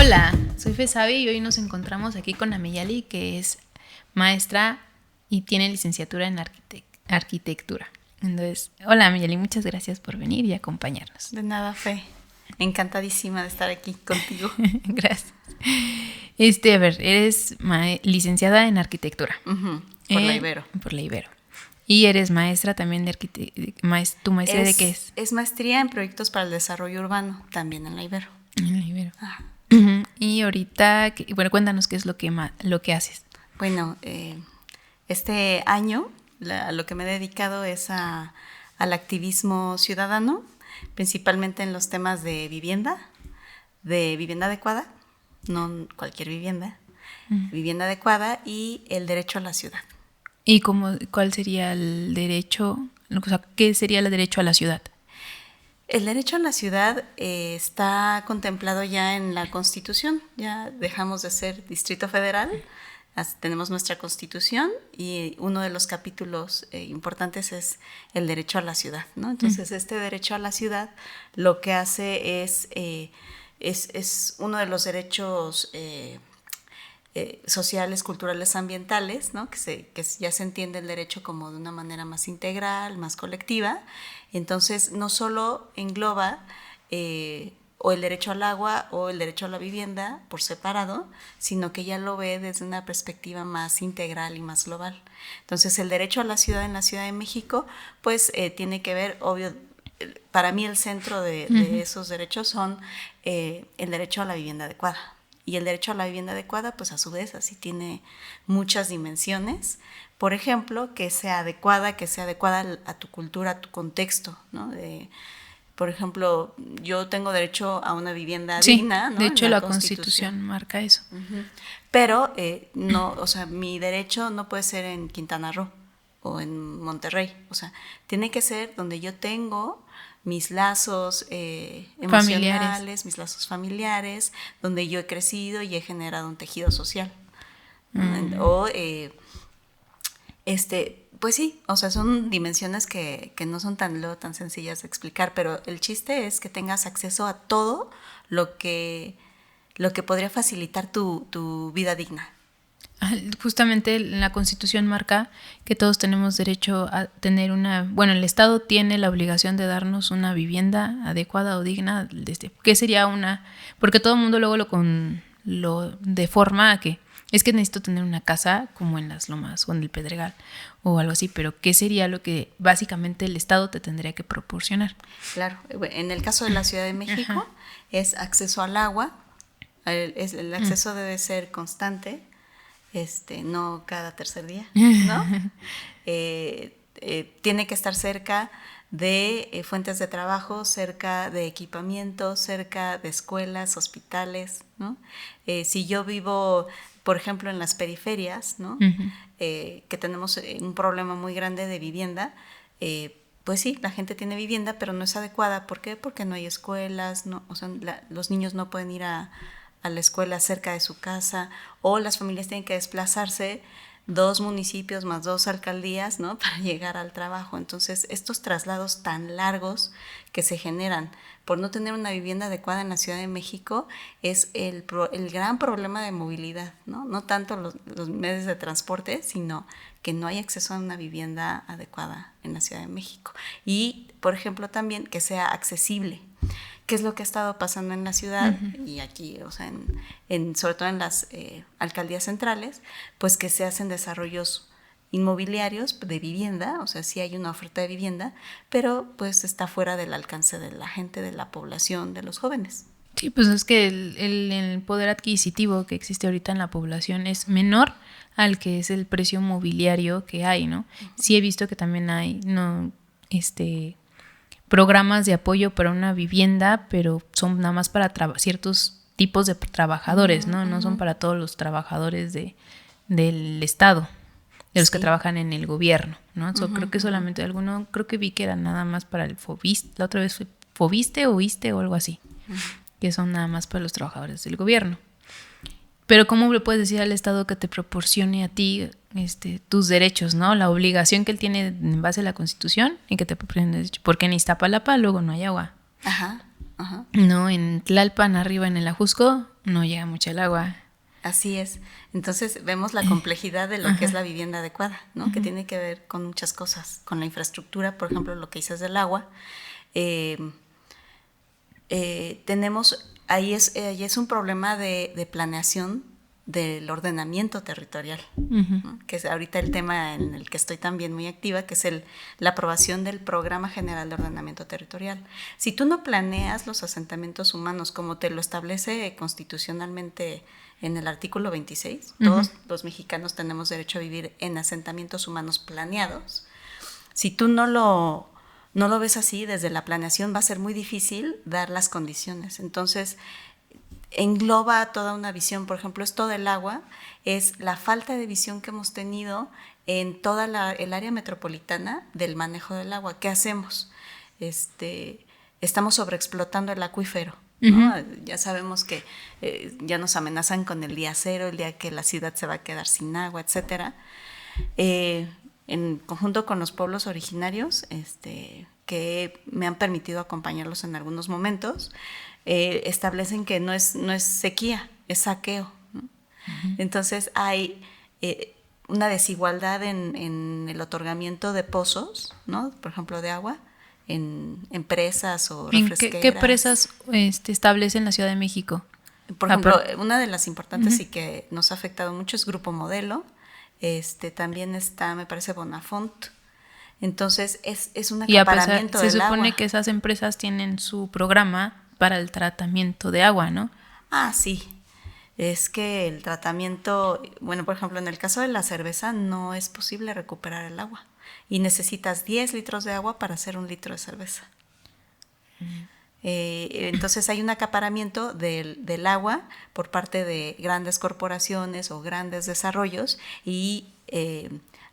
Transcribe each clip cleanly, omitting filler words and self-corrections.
Hola, soy Fesabi y hoy nos encontramos aquí con Ameyali, que es maestra y tiene licenciatura en arquitectura. Entonces, hola Ameyali, muchas gracias por venir y acompañarnos. De nada, Fe. Encantadísima de estar aquí contigo. Gracias. A ver, eres licenciada en arquitectura. Por la Ibero. Por la Ibero. Y eres maestra también de ¿Tu maestría de qué es? Es maestría en proyectos para el desarrollo urbano, también en la Ibero. En la Ibero. Y ahorita, bueno, cuéntanos qué es lo que haces. Bueno, este año lo que me he dedicado es al activismo ciudadano, principalmente en los temas de vivienda adecuada, no cualquier vivienda, vivienda adecuada y el derecho a la ciudad. ¿Y cuál sería el derecho? O sea, ¿qué sería el derecho a la ciudad? El derecho a la ciudad está contemplado ya en la Constitución. Ya dejamos de ser Distrito Federal, tenemos nuestra Constitución y uno de los capítulos importantes es el derecho a la ciudad, ¿no? Entonces, este derecho a la ciudad lo que hace es uno de los derechos sociales, culturales, ambientales, ¿no? que ya se entiende el derecho como de una manera más integral, más colectiva. Entonces, no solo engloba o el derecho al agua o el derecho a la vivienda por separado, sino que ya lo ve desde una perspectiva más integral y más global. Entonces, el derecho a la ciudad en la Ciudad de México, pues tiene que ver, obvio, para mí el centro de esos derechos son el derecho a la vivienda adecuada. Y el derecho a la vivienda adecuada, pues a su vez, así tiene muchas dimensiones. Por ejemplo, que sea adecuada a tu cultura, a tu contexto, ¿no? Por ejemplo, yo tengo derecho a una vivienda digna, ¿no? De hecho, la Constitución marca eso. Pero no, o sea, mi derecho no puede ser en Quintana Roo o en Monterrey. O sea, tiene que ser donde yo tengo mis lazos emocionales, mis lazos familiares, donde yo he crecido y he generado un tejido social. O, pues sí, o sea, son dimensiones que no son tan sencillas de explicar, pero el chiste es que tengas acceso a todo lo que podría facilitar tu vida digna. Justamente la Constitución marca que todos tenemos derecho a tener el Estado tiene la obligación de darnos una vivienda adecuada o digna. ¿Qué sería porque todo el mundo luego lo deforma a que es que necesito tener una casa como en las Lomas o en el Pedregal o algo así, pero ¿qué sería lo que básicamente el Estado te tendría que proporcionar? Claro, en el caso de la Ciudad de México es acceso al agua, el acceso debe ser constante, no cada tercer día, ¿no? Tiene que estar cerca de fuentes de trabajo, cerca de equipamiento, cerca de escuelas, hospitales, ¿no? Si yo vivo, por ejemplo, en las periferias, ¿no? Que tenemos un problema muy grande de vivienda, pues sí, la gente tiene vivienda, pero no es adecuada. ¿Por qué? Porque no hay escuelas, ¿no? O sea, los niños no pueden ir a la escuela cerca de su casa, o las familias tienen que desplazarse 2 municipios más 2 alcaldías, ¿no? Para llegar al trabajo. Entonces, estos traslados tan largos que se generan por no tener una vivienda adecuada en la Ciudad de México es el gran problema de movilidad, ¿no? No tanto los medios de transporte, sino que no hay acceso a una vivienda adecuada en la Ciudad de México. Y, por ejemplo, también que sea accesible. ¿Qué es lo que ha estado pasando en la ciudad y aquí, o sea, sobre todo en las alcaldías centrales? Pues que se hacen desarrollos inmobiliarios de vivienda, o sea, sí hay una oferta de vivienda, pero pues está fuera del alcance de la gente, de la población, de los jóvenes. Sí, pues es que el poder adquisitivo que existe ahorita en la población es menor al que es el precio mobiliario que hay, ¿no? Sí he visto que también hay, programas de apoyo para una vivienda, pero son nada más para ciertos tipos de trabajadores, ¿no? No son para todos los trabajadores del Estado, de los que trabajan en el gobierno, ¿no? Creo que solamente creo que vi que era nada más para el Fobiste, la otra vez fue Fobiste o Viste o algo así, que son nada más para los trabajadores del gobierno. Pero ¿cómo le puedes decir al Estado que te proporcione a ti tus derechos, ¿no? La obligación que él tiene en base a la Constitución y que te proporcione derechos. Porque en Iztapalapa luego no hay agua. Ajá. Ajá. No, en Tlalpan, arriba en el Ajusco, no llega mucho el agua. Así es. Entonces vemos la complejidad de lo que es la vivienda adecuada, ¿no? Que tiene que ver con muchas cosas, con la infraestructura, por ejemplo, lo que dices del agua. Tenemos, ahí es un problema de planeación del ordenamiento territorial, ¿no? Que es ahorita el tema en el que estoy también muy activa, que es la aprobación del Programa General de Ordenamiento Territorial. Si tú no planeas los asentamientos humanos como te lo establece constitucionalmente en el artículo 26, todos los mexicanos tenemos derecho a vivir en asentamientos humanos planeados. Si tú no lo ves así, desde la planeación va a ser muy difícil dar las condiciones. Entonces, engloba toda una visión. Por ejemplo, esto del agua es la falta de visión que hemos tenido en toda el área metropolitana del manejo del agua. ¿Qué hacemos? Estamos sobreexplotando el acuífero, ¿no? Ya sabemos que ya nos amenazan con el día cero, el día que la ciudad se va a quedar sin agua, etcétera. En conjunto con los pueblos originarios, que me han permitido acompañarlos en algunos momentos, establecen que no es sequía, es saqueo, ¿no? Entonces hay una desigualdad en el otorgamiento de pozos, ¿no? Por ejemplo, de agua, en presas o refresqueras. ¿Qué presas establecen en la Ciudad de México? Por ejemplo, una de las importantes y que nos ha afectado mucho es Grupo Modelo. También está, me parece, Bonafont. Entonces es un acaparamiento del agua. Se supone que esas empresas tienen su programa para el tratamiento de agua, ¿no? Ah, sí. Es que el tratamiento, bueno, por ejemplo, en el caso de la cerveza no es posible recuperar el agua y necesitas 10 litros de agua para hacer 1 litro de cerveza. Entonces hay un acaparamiento del agua por parte de grandes corporaciones o grandes desarrollos y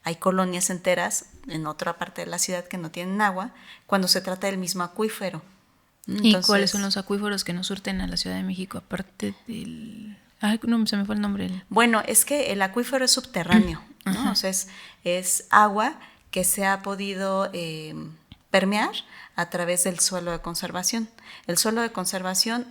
hay colonias enteras en otra parte de la ciudad que no tienen agua cuando se trata del mismo acuífero. Entonces, ¿y cuáles son los acuíferos que nos surten a la Ciudad de México aparte del... Ay, no, se me fue el nombre. Bueno, es que el acuífero es subterráneo, ¿no? O sea, es agua que se ha podido permear a través del suelo de conservación. El suelo de conservación,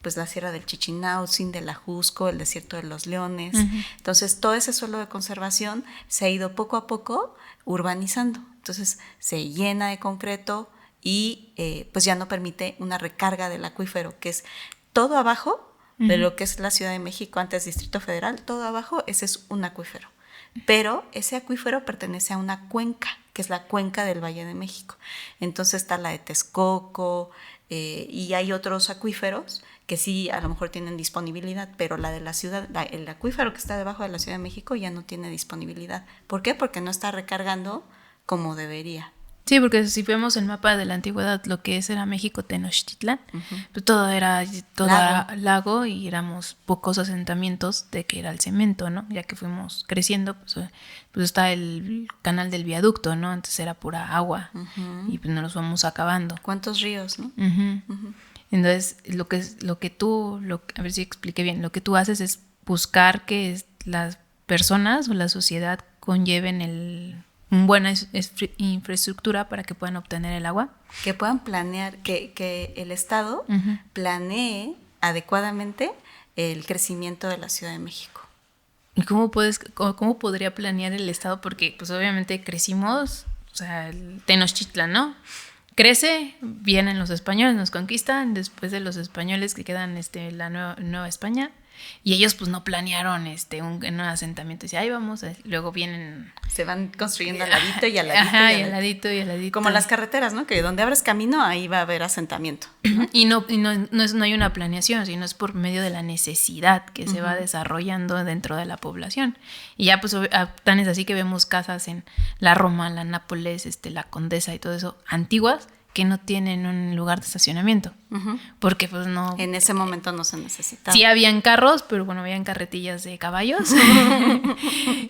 pues la Sierra del Chichinautzin, del Ajusco, el Desierto de los Leones. Entonces, todo ese suelo de conservación se ha ido poco a poco urbanizando. Entonces, se llena de concreto y pues ya no permite una recarga del acuífero, que es todo abajo de lo que es la Ciudad de México, antes Distrito Federal, todo abajo, ese es un acuífero. Pero ese acuífero pertenece a una cuenca, que es la cuenca del Valle de México. Entonces está la de Texcoco y hay otros acuíferos que sí a lo mejor tienen disponibilidad, pero la de la ciudad, el acuífero que está debajo de la Ciudad de México ya no tiene disponibilidad. ¿Por qué? Porque no está recargando como debería. Sí, porque si vemos el mapa de la antigüedad, lo que era México Tenochtitlán, pues todo era lago y éramos pocos asentamientos de que era el cemento, ¿no? Ya que fuimos creciendo, pues está el canal del viaducto, ¿no? Antes era pura agua y pues nos los vamos acabando. ¿Cuántos ríos, no? Entonces, a ver si expliqué bien, lo que tú haces es buscar que las personas o la sociedad conlleven una buena infraestructura para que puedan obtener el agua. Que puedan planear, que el Estado planee adecuadamente el crecimiento de la Ciudad de México. ¿Y cómo podría planear el Estado? Porque pues obviamente crecimos, o sea, el Tenochtitlan, ¿no? Crece, vienen los españoles, nos conquistan, después de los españoles que quedan la Nueva España. Y ellos pues no planearon un asentamiento. Dice, ahí vamos. Luego vienen... Se van construyendo al ladito y al ladito. Ajá, y al ladito y al ladito. Como las carreteras, ¿no? Que donde abres camino, ahí va a haber asentamiento, ¿no? Y no hay una planeación, sino es por medio de la necesidad que se va desarrollando dentro de la población. Y ya pues tan es así que vemos casas en la Roma, la Nápoles, la Condesa y todo eso, antiguas, que no tienen un lugar de estacionamiento, porque pues no... En ese momento no se necesitaba. Sí habían carros, pero bueno, habían carretillas de caballos.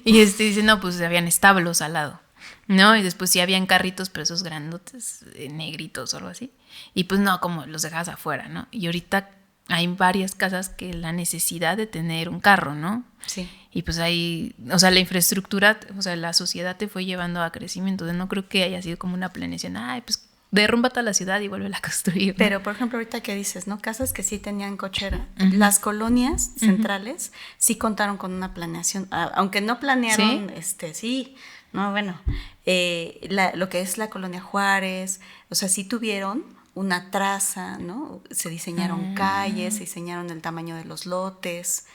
Y dicen, no, pues habían establos al lado, ¿no? Y después sí habían carritos, pero esos grandotes, negritos o algo así. Y pues no, como los dejas afuera, ¿no? Y ahorita hay varias casas que la necesidad de tener un carro, ¿no? Sí. Y pues ahí, o sea, la infraestructura, o sea, la sociedad te fue llevando a crecimiento. Entonces no creo que haya sido como una planeación, ay, pues derrumba toda la ciudad y vuelve a construir, ¿no? Pero, por ejemplo, ahorita que dices, ¿no? Casas que sí tenían cochera. Las colonias centrales sí contaron con una planeación, aunque no planearon, sí, no, bueno, lo que es la colonia Juárez, o sea, sí tuvieron una traza, ¿no? Se diseñaron calles, se diseñaron el tamaño de los lotes,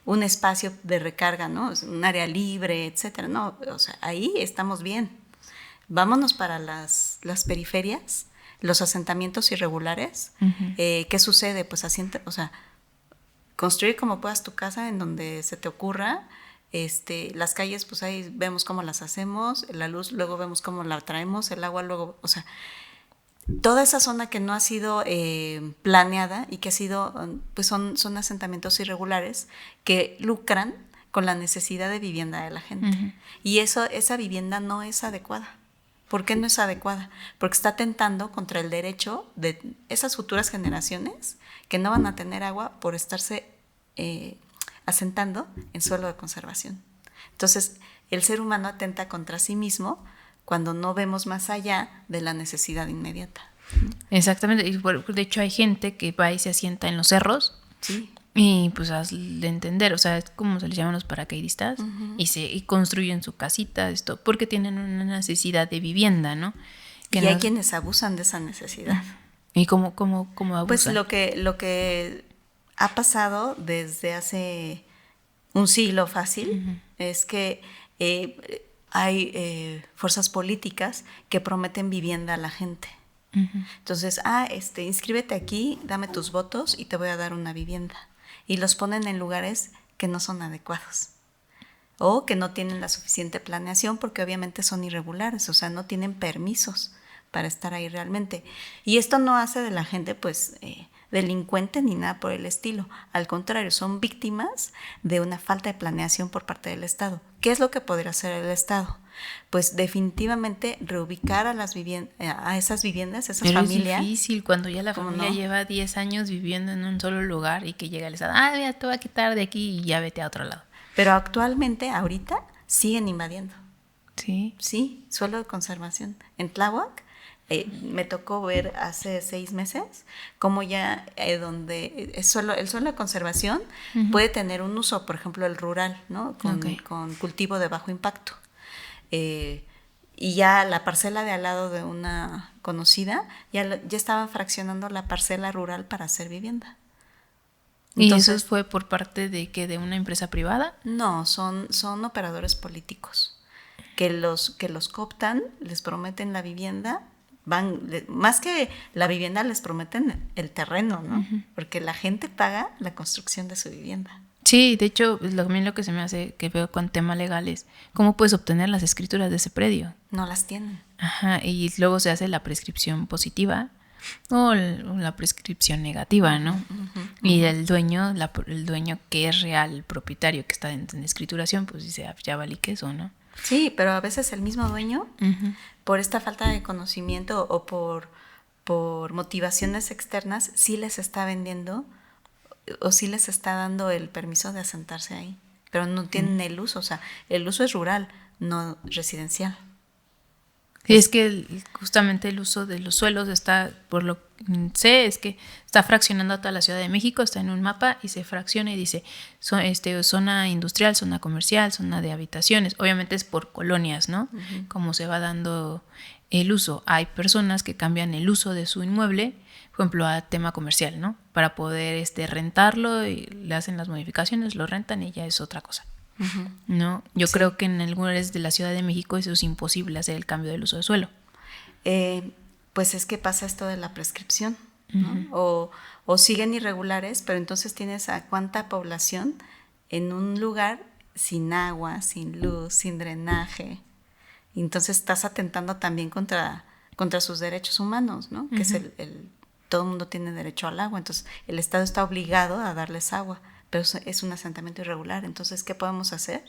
un espacio de recarga, ¿no? Un área libre, etcétera, ¿no? O sea, ahí estamos bien. Vámonos para las periferias, los asentamientos irregulares. ¿Qué sucede? Pues o sea, construir como puedas tu casa en donde se te ocurra. Las calles, pues ahí vemos cómo las hacemos, la luz luego vemos cómo la traemos, el agua luego, o sea, toda esa zona que no ha sido planeada y que ha sido, pues son asentamientos irregulares que lucran con la necesidad de vivienda de la gente. Y esa vivienda no es adecuada. ¿Por qué no es adecuada? Porque está atentando contra el derecho de esas futuras generaciones que no van a tener agua por estarse asentando en suelo de conservación. Entonces, el ser humano atenta contra sí mismo cuando no vemos más allá de la necesidad inmediata. Exactamente. Y de hecho hay gente que va y se asienta en los cerros. Sí. Y pues hazle entender, o sea, es como se les llaman los paracaidistas, y construyen su casita, esto, porque tienen una necesidad de vivienda, ¿no? Que y hay quienes abusan de esa necesidad. ¿Y cómo abusan? Pues lo que ha pasado desde hace un siglo fácil es que hay fuerzas políticas que prometen vivienda a la gente. Entonces, inscríbete aquí, dame tus votos y te voy a dar una vivienda. Y los ponen en lugares que no son adecuados o que no tienen la suficiente planeación porque obviamente son irregulares, o sea, no tienen permisos para estar ahí realmente. Y esto no hace de la gente pues delincuente ni nada por el estilo. Al contrario, son víctimas de una falta de planeación por parte del Estado. ¿Qué es lo que podría hacer el Estado? Pues definitivamente reubicar a esas viviendas, esas Pero familias. Es difícil cuando ya la familia lleva 10 años viviendo en un solo lugar y que llega el Estado, mira, te voy a quitar de aquí y ya vete a otro lado. Pero actualmente, ahorita, siguen invadiendo. Sí. Sí, suelo de conservación. En Tláhuac, me tocó ver hace 6 meses cómo ya donde el suelo de conservación puede tener un uso, por ejemplo, el rural, ¿no? Con cultivo de bajo impacto. Y ya la parcela de al lado de una conocida, ya estaban fraccionando la parcela rural para hacer vivienda. Entonces, ¿y eso fue por parte de una empresa privada? No, son operadores políticos que los cooptan, les prometen la vivienda, más que la vivienda les prometen el terreno, ¿no? Porque la gente paga la construcción de su vivienda. Sí, de hecho, también lo que se me hace que veo con tema legal es cómo puedes obtener las escrituras de ese predio. No las tienen. Ajá, y luego se hace la prescripción positiva o la prescripción negativa, ¿no? Y el dueño que es real, el propietario que está en escrituración, pues dice, ya valí que eso, ¿no? Sí, pero a veces el mismo dueño, por esta falta de conocimiento o por motivaciones externas, sí les está vendiendo o sí les está dando el permiso de asentarse ahí, pero no tienen el uso, o sea, el uso es rural, no residencial. Sí, es que justamente el uso de los suelos está, por lo que sé, es que está fraccionando a toda la Ciudad de México, está en un mapa y se fracciona y dice zona industrial, zona comercial, zona de habitaciones. Obviamente es por colonias, ¿no? Como se va dando el uso. Hay personas que cambian el uso de su inmueble, por ejemplo, a tema comercial, ¿no? Para poder rentarlo y le hacen las modificaciones, lo rentan y ya es otra cosa. ¿No? Yo creo que en algunos lugares de la Ciudad de México eso es imposible, hacer el cambio del uso de suelo. Pues es que pasa esto de la prescripción, ¿no? O siguen irregulares, pero entonces tienes a cuánta población en un lugar sin agua, sin luz, sin drenaje. Y entonces estás atentando también contra sus derechos humanos, ¿no? Que es todo el mundo tiene derecho al agua, entonces el Estado está obligado a darles agua, pero es un asentamiento irregular. Entonces, ¿qué podemos hacer?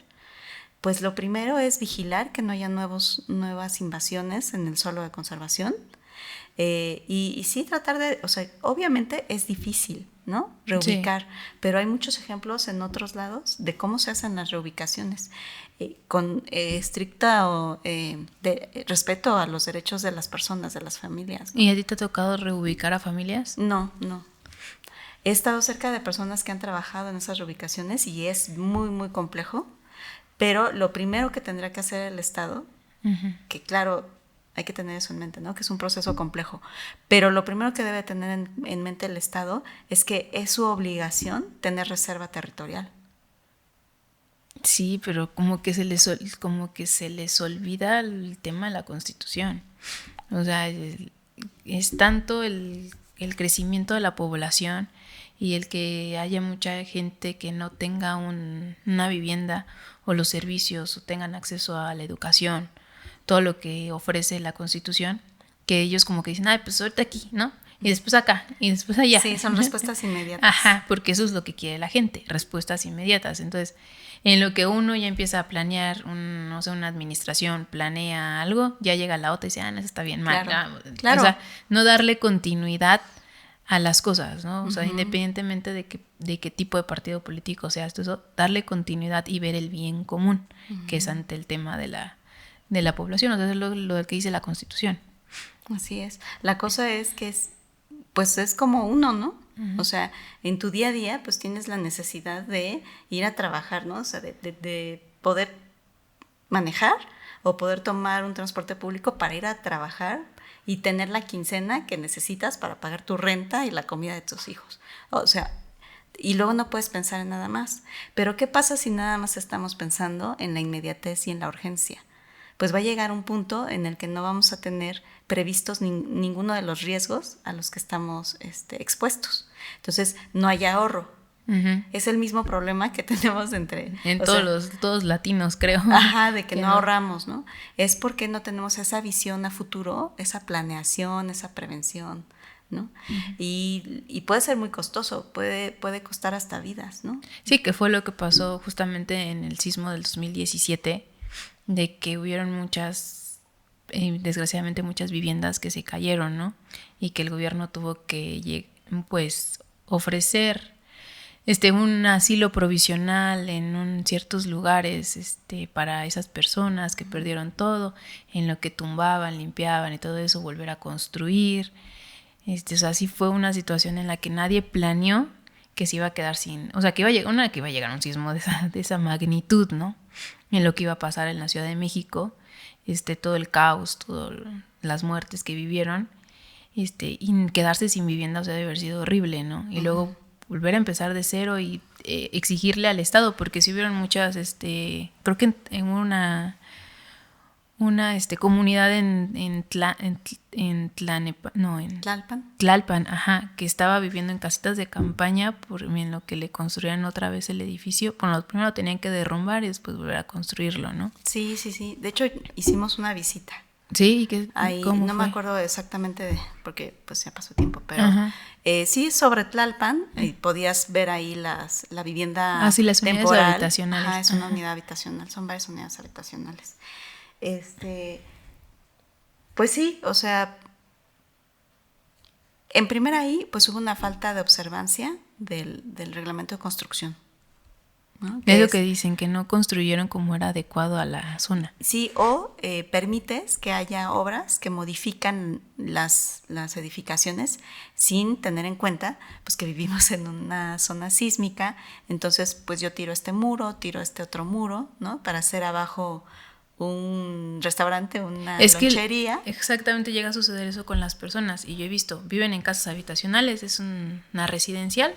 Pues lo primero es vigilar que no haya nuevas invasiones en el suelo de conservación y sí tratar de, o sea, obviamente es difícil, ¿no? Reubicar. Pero hay muchos ejemplos en otros lados de cómo se hacen las reubicaciones con estricto respeto a los derechos de las personas, de las familias, ¿no? ¿Y a ti te ha tocado reubicar a familias? No. He estado cerca de personas que han trabajado en esas reubicaciones y es muy, muy complejo, pero lo primero que tendrá que hacer el Estado, que claro, hay que tener eso en mente, ¿no? Que es un proceso complejo, pero lo primero que debe tener en mente el Estado es que es su obligación tener reserva territorial. Sí, pero como que se les olvida el tema de la Constitución. O sea, es tanto el crecimiento de la población y el que haya mucha gente que no tenga una vivienda o los servicios o tengan acceso a la educación, todo lo que ofrece la Constitución, que ellos como que dicen, ay, pues ahorita aquí, ¿no? Y después acá, y después allá. Sí, son respuestas inmediatas. Ajá, porque eso es lo que quiere la gente, respuestas inmediatas. Entonces, en lo que uno ya empieza a planear, no sé, una administración planea algo, ya llega la otra y dice, no, eso está bien mal. Claro. O sea, no darle continuidad a las cosas, ¿no? O sea, independientemente de qué tipo de partido político sea esto, darle continuidad y ver el bien común, que es ante el tema de la población. O sea, es lo que dice la Constitución. Así es. La cosa es que pues es como uno, ¿no? O sea, en tu día a día, pues tienes la necesidad de ir a trabajar, ¿no? O sea, de poder manejar o poder tomar un transporte público para ir a trabajar y tener la quincena que necesitas para pagar tu renta y la comida de tus hijos. O sea, y luego no puedes pensar en nada más. Pero ¿qué pasa si nada más estamos pensando en la inmediatez y en la urgencia? Pues va a llegar un punto en el que no vamos a tener previstos ninguno de los riesgos a los que estamos expuestos. Entonces, no hay ahorro. Es el mismo problema que tenemos en todos latinos, creo. Ajá, de que no ahorramos, ¿no? Es porque no tenemos esa visión a futuro, esa planeación, esa prevención, ¿no? Y puede ser muy costoso, puede costar hasta vidas, ¿no? Sí, que fue lo que pasó justamente en el sismo del 2017, de que hubieron desgraciadamente muchas viviendas que se cayeron, ¿no? Y que el gobierno tuvo que, pues, ofrecer un asilo provisional en ciertos lugares para esas personas que perdieron todo, en lo que tumbaban, limpiaban y todo eso, volver a construir. O sea, sí fue una situación en la que nadie planeó que se iba a quedar sin, o sea, que iba a llegar un sismo de esa magnitud, ¿no? En lo que iba a pasar en la Ciudad de México, todo el caos, todas las muertes que vivieron, y quedarse sin vivienda, o sea, debe haber sido horrible, ¿no? Y luego volver a empezar de cero y exigirle al Estado, porque si hubieron muchas, creo que en una comunidad en Tlalpan, ajá, que estaba viviendo en casitas de campaña en lo que le construían otra vez el edificio. Bueno, primero tenían que derrumbar y después volver a construirlo, ¿no? Sí. De hecho, hicimos una visita. Sí, ¿cómo fue? Me acuerdo exactamente porque pues ya pasó tiempo, pero sí, sobre Tlalpan, podías ver ahí la vivienda sí, las unidades temporal. Habitacionales. Ajá, es una unidad habitacional, son varias unidades habitacionales. Pues sí, o sea, en primera ahí pues hubo una falta de observancia del reglamento de construcción, ¿no? Es lo que dicen, que no construyeron como era adecuado a la zona. Sí, o permites que haya obras que modifican las edificaciones sin tener en cuenta pues que vivimos en una zona sísmica, entonces pues yo tiro este muro, tiro este otro muro, ¿no? Para hacer abajo un restaurante, una lonchería. Exactamente, llega a suceder eso con las personas, y yo he visto, viven en casas habitacionales, es una residencial,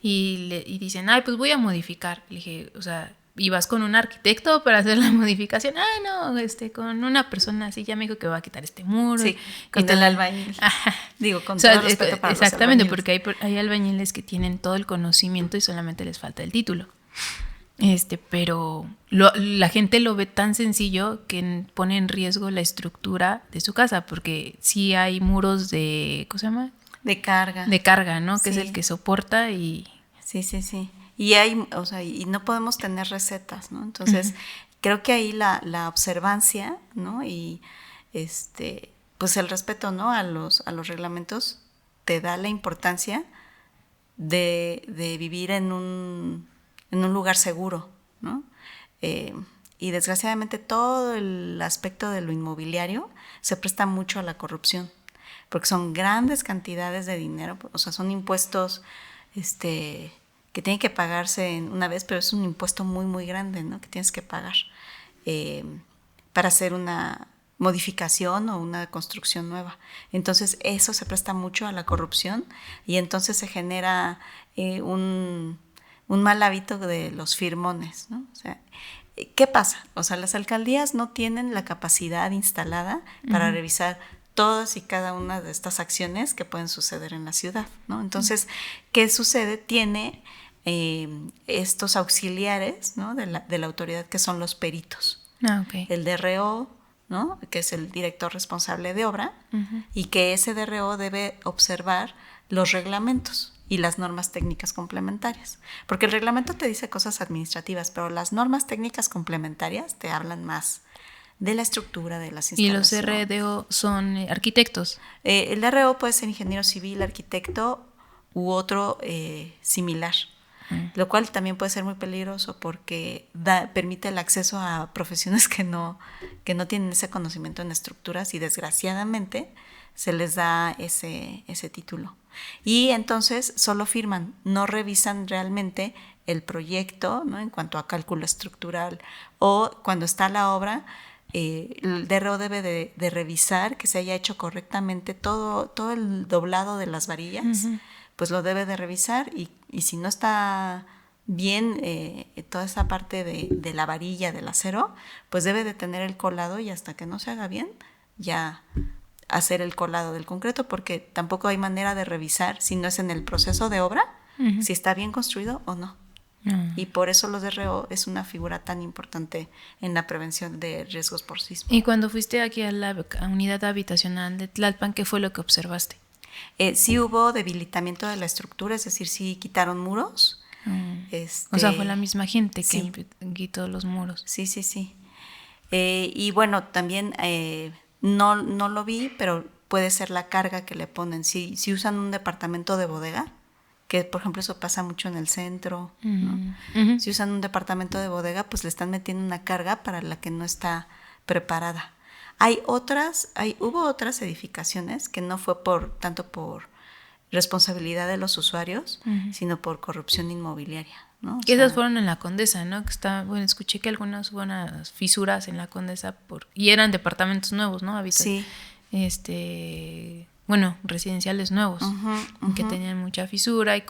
y dicen, ay, pues voy a modificar. Le dije, o sea, ¿y vas con un arquitecto para hacer la modificación? No, con una persona así, ya me dijo que va a quitar este muro. Sí, con el albañil. Ajá. Digo, con todo respeto para exactamente, porque hay albañiles que tienen todo el conocimiento y solamente les falta el título. Pero la gente lo ve tan sencillo que pone en riesgo la estructura de su casa, porque sí hay muros de, ¿cómo se llama? De carga. De carga, ¿no? Que es el que soporta y... Sí. Y y no podemos tener recetas, ¿no? Entonces, creo que ahí la observancia, ¿no? Y pues el respeto, ¿no? A los reglamentos te da la importancia de vivir en un lugar seguro, ¿no? Y desgraciadamente todo el aspecto de lo inmobiliario se presta mucho a la corrupción, porque son grandes cantidades de dinero, o sea, son impuestos que tienen que pagarse en una vez, pero es un impuesto muy, muy grande, ¿no? Que tienes que pagar para hacer una modificación o una construcción nueva. Entonces eso se presta mucho a la corrupción y entonces se genera un mal hábito de los firmones, ¿no? O sea, ¿qué pasa? O sea, las alcaldías no tienen la capacidad instalada para revisar todas y cada una de estas acciones que pueden suceder en la ciudad, ¿no? Entonces, ¿qué sucede? Tiene estos auxiliares, ¿no? de la autoridad, que son los peritos. Okay. El DRO, ¿no? Que es el director responsable de obra, y que ese DRO debe observar los reglamentos y las normas técnicas complementarias. Porque el reglamento te dice cosas administrativas, pero las normas técnicas complementarias te hablan más de la estructura de las instalaciones. ¿Y los RDO son arquitectos? El DRO puede ser ingeniero civil, arquitecto u otro similar. Lo cual también puede ser muy peligroso porque permite el acceso a profesiones que no tienen ese conocimiento en estructuras y desgraciadamente se les da ese título. Y entonces solo firman, no revisan realmente el proyecto, ¿no? En cuanto a cálculo estructural, o cuando está la obra, el DRO debe de revisar que se haya hecho correctamente todo el doblado de las varillas. Pues lo debe de revisar y si no está bien toda esa parte de la varilla del acero, pues debe de tener el colado y hasta que no se haga bien, ya hacer el colado del concreto, porque tampoco hay manera de revisar si no es en el proceso de obra, si está bien construido o no. Y por eso los DRO es una figura tan importante en la prevención de riesgos por sismo. Y cuando fuiste aquí a la unidad habitacional de Tlalpan, ¿qué fue lo que observaste? Sí hubo debilitamiento de la estructura, es decir, sí quitaron muros. O sea, fue la misma gente que sí. quitó los muros. Sí. Y bueno, también no lo vi, pero puede ser la carga que le ponen. Si usan un departamento de bodega, que por ejemplo eso pasa mucho en el centro, ¿no? Si usan un departamento de bodega, pues le están metiendo una carga para la que no está preparada. Hubo otras edificaciones que no fue tanto por responsabilidad de los usuarios, sino por corrupción inmobiliaria, ¿no? Que esas fueron en la Condesa, ¿no? Que escuché que algunas hubo unas fisuras en la Condesa y eran departamentos nuevos, ¿no? Sí. Residenciales nuevos, que tenían mucha fisura y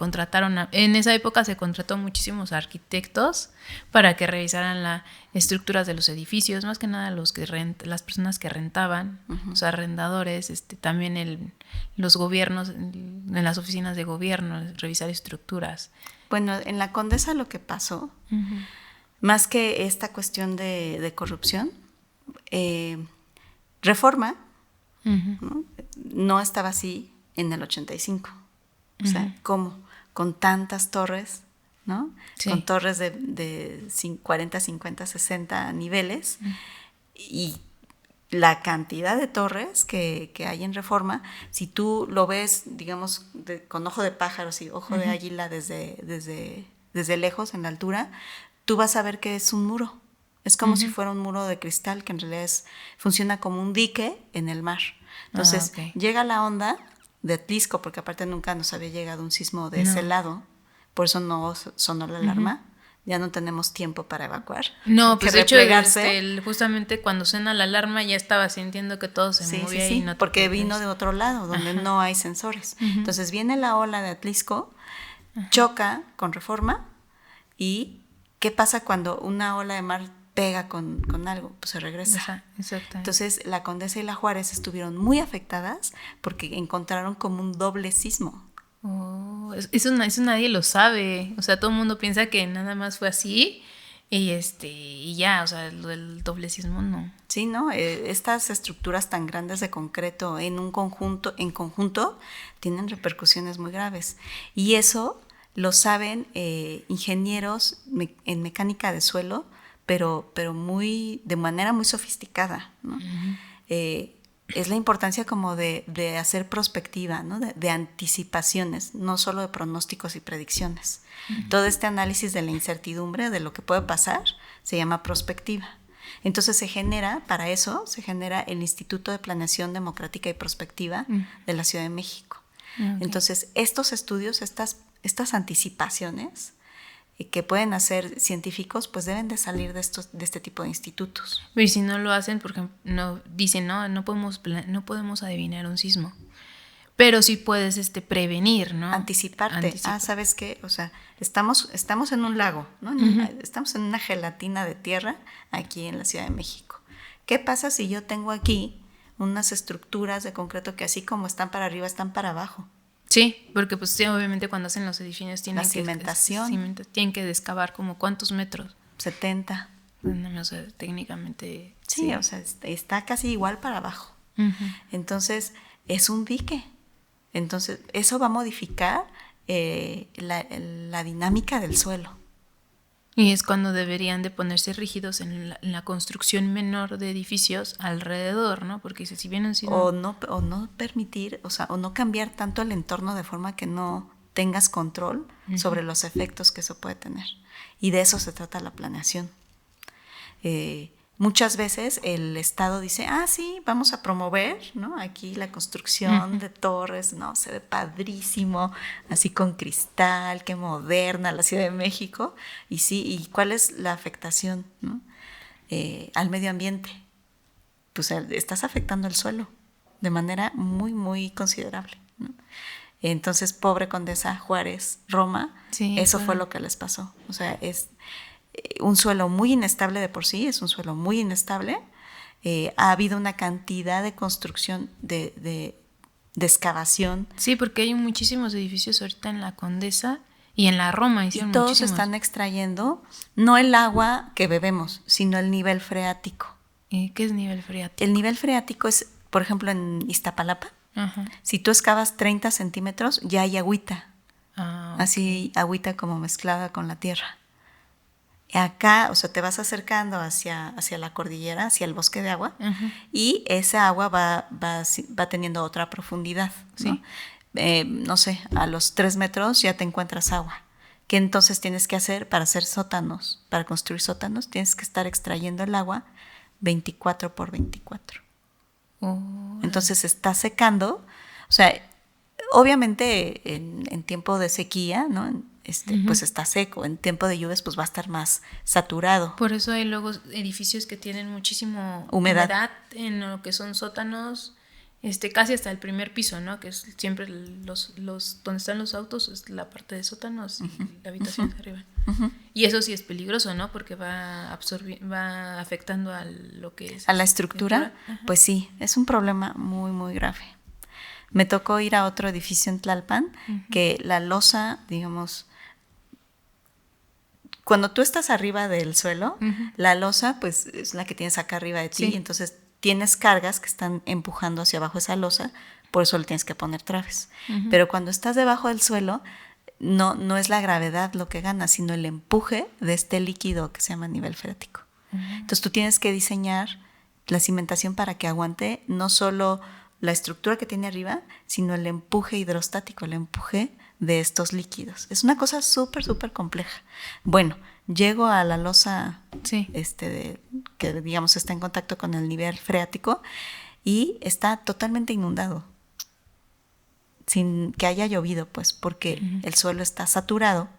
en esa época se contrató muchísimos arquitectos para que revisaran las estructuras de los edificios, más que nada las personas que rentaban, los arrendadores, también los gobiernos, en las oficinas de gobierno, revisar estructuras. Bueno, en la Condesa lo que pasó, más que esta cuestión de corrupción, Reforma no estaba así en el 85. O sea, ¿cómo? Con tantas torres, ¿no? Sí. Con torres de 40, 50, 60 niveles. Y la cantidad de torres que hay en Reforma, si tú lo ves, digamos, con ojo de pájaro, y ojo de águila desde lejos, en la altura, tú vas a ver que es un muro. Es como si fuera un muro de cristal, que en realidad funciona como un dique en el mar. Entonces, llega la onda de Atlisco, porque aparte nunca nos había llegado un sismo de ese lado, por eso no sonó la alarma. Ya no tenemos tiempo para evacuar. No, pues de hecho, justamente cuando suena la alarma ya estaba sintiendo que todo se movía. Sí, y no porque vino de otro lado, donde no hay sensores. Entonces viene la ola de Atlisco, choca con Reforma, y ¿qué pasa cuando una ola de mar pega con algo? Pues se regresa. Entonces la Condesa y la Juárez estuvieron muy afectadas porque encontraron como un doble sismo. Oh, eso nadie lo sabe. O sea, todo el mundo piensa que nada más fue así y ya, o sea, lo del doble sismo no. Sí, ¿no? Estas estructuras tan grandes de concreto en conjunto tienen repercusiones muy graves. Y eso lo saben ingenieros en mecánica de suelo, pero de manera muy sofisticada, ¿no? es la importancia como de hacer prospectiva, ¿no? De anticipaciones, no solo de pronósticos y predicciones. Todo este análisis de la incertidumbre, de lo que puede pasar, se llama prospectiva. Entonces para eso se genera el Instituto de Planeación Democrática y Prospectiva de la Ciudad de México. Okay. Entonces, estos estudios, estas anticipaciones que pueden hacer científicos, pues deben de salir de este tipo de institutos. Pero si no lo hacen, por ejemplo, dicen, no podemos adivinar un sismo, pero sí puedes prevenir, ¿no? Anticiparte. ¿Sabes qué? O sea, estamos en un lago, ¿no? Estamos en una gelatina de tierra aquí en la Ciudad de México. ¿Qué pasa si yo tengo aquí unas estructuras de concreto que así como están para arriba, están para abajo? Sí, porque pues sí, obviamente cuando hacen los edificios tienen la cimentación. Tienen que excavar como ¿cuántos metros? 70. No sé, técnicamente. Sí, o sea, está casi igual para abajo. Entonces, es un dique. Entonces, eso va a modificar la dinámica del suelo. Y es cuando deberían de ponerse rígidos en la construcción menor de edificios alrededor, ¿no? Porque si bien han sido... O no permitir, o no cambiar tanto el entorno de forma que no tengas control sobre los efectos que eso puede tener. Y de eso se trata la planeación. Muchas veces el Estado dice, sí, vamos a promover, ¿no? Aquí la construcción de torres, ¿no? Se ve padrísimo, así con cristal, qué moderna la Ciudad de México. Y sí, ¿y cuál es la afectación, ¿no? Al medio ambiente? Pues estás afectando el suelo de manera muy, muy considerable, ¿no? Entonces, pobre Condesa, Juárez, Roma, eso fue lo que les pasó. O sea, es un suelo muy inestable de por sí, es un suelo muy inestable. Ha habido una cantidad de construcción, de excavación. Sí, porque hay muchísimos edificios ahorita en la Condesa y en la Roma. Y todos están extrayendo no el agua que bebemos, sino el nivel freático. ¿Y qué es nivel freático? El nivel freático es, por ejemplo, en Iztapalapa. Si tú excavas 30 centímetros, ya hay agüita. Okay. Así, agüita como mezclada con la tierra. Acá, o sea, te vas acercando hacia la cordillera, hacia el bosque de agua, y esa agua va teniendo otra profundidad, ¿no? Sí. No sé, a los 3 metros ya te encuentras agua. ¿Qué entonces tienes que hacer para hacer sótanos? Para construir sótanos tienes que estar extrayendo el agua 24 por 24. Entonces está secando, o sea, obviamente en tiempo de sequía, ¿no? Pues está seco, en tiempo de lluvias pues va a estar más saturado. Por eso hay luego edificios que tienen muchísimo humedad en lo que son sótanos, casi hasta el primer piso, ¿no? Que es siempre los donde están los autos, es la parte de sótanos y la habitación de arriba. Y eso sí es peligroso, ¿no? Porque va afectando a lo que es... A la estructura, pues sí, es un problema muy, muy grave. Me tocó ir a otro edificio en Tlalpan, que la losa, digamos... Cuando tú estás arriba del suelo, la losa pues es la que tienes acá arriba de ti, y entonces tienes cargas que están empujando hacia abajo esa losa, por eso le tienes que poner traves. Pero cuando estás debajo del suelo, no es la gravedad lo que gana, sino el empuje de este líquido que se llama nivel freático. Entonces tú tienes que diseñar la cimentación para que aguante no solo la estructura que tiene arriba, sino el empuje hidrostático, el empuje de estos líquidos. Es una cosa súper, súper compleja. Bueno, llego a la losa que digamos está en contacto con el nivel freático y está totalmente inundado, sin que haya llovido, pues, porque el suelo está saturado,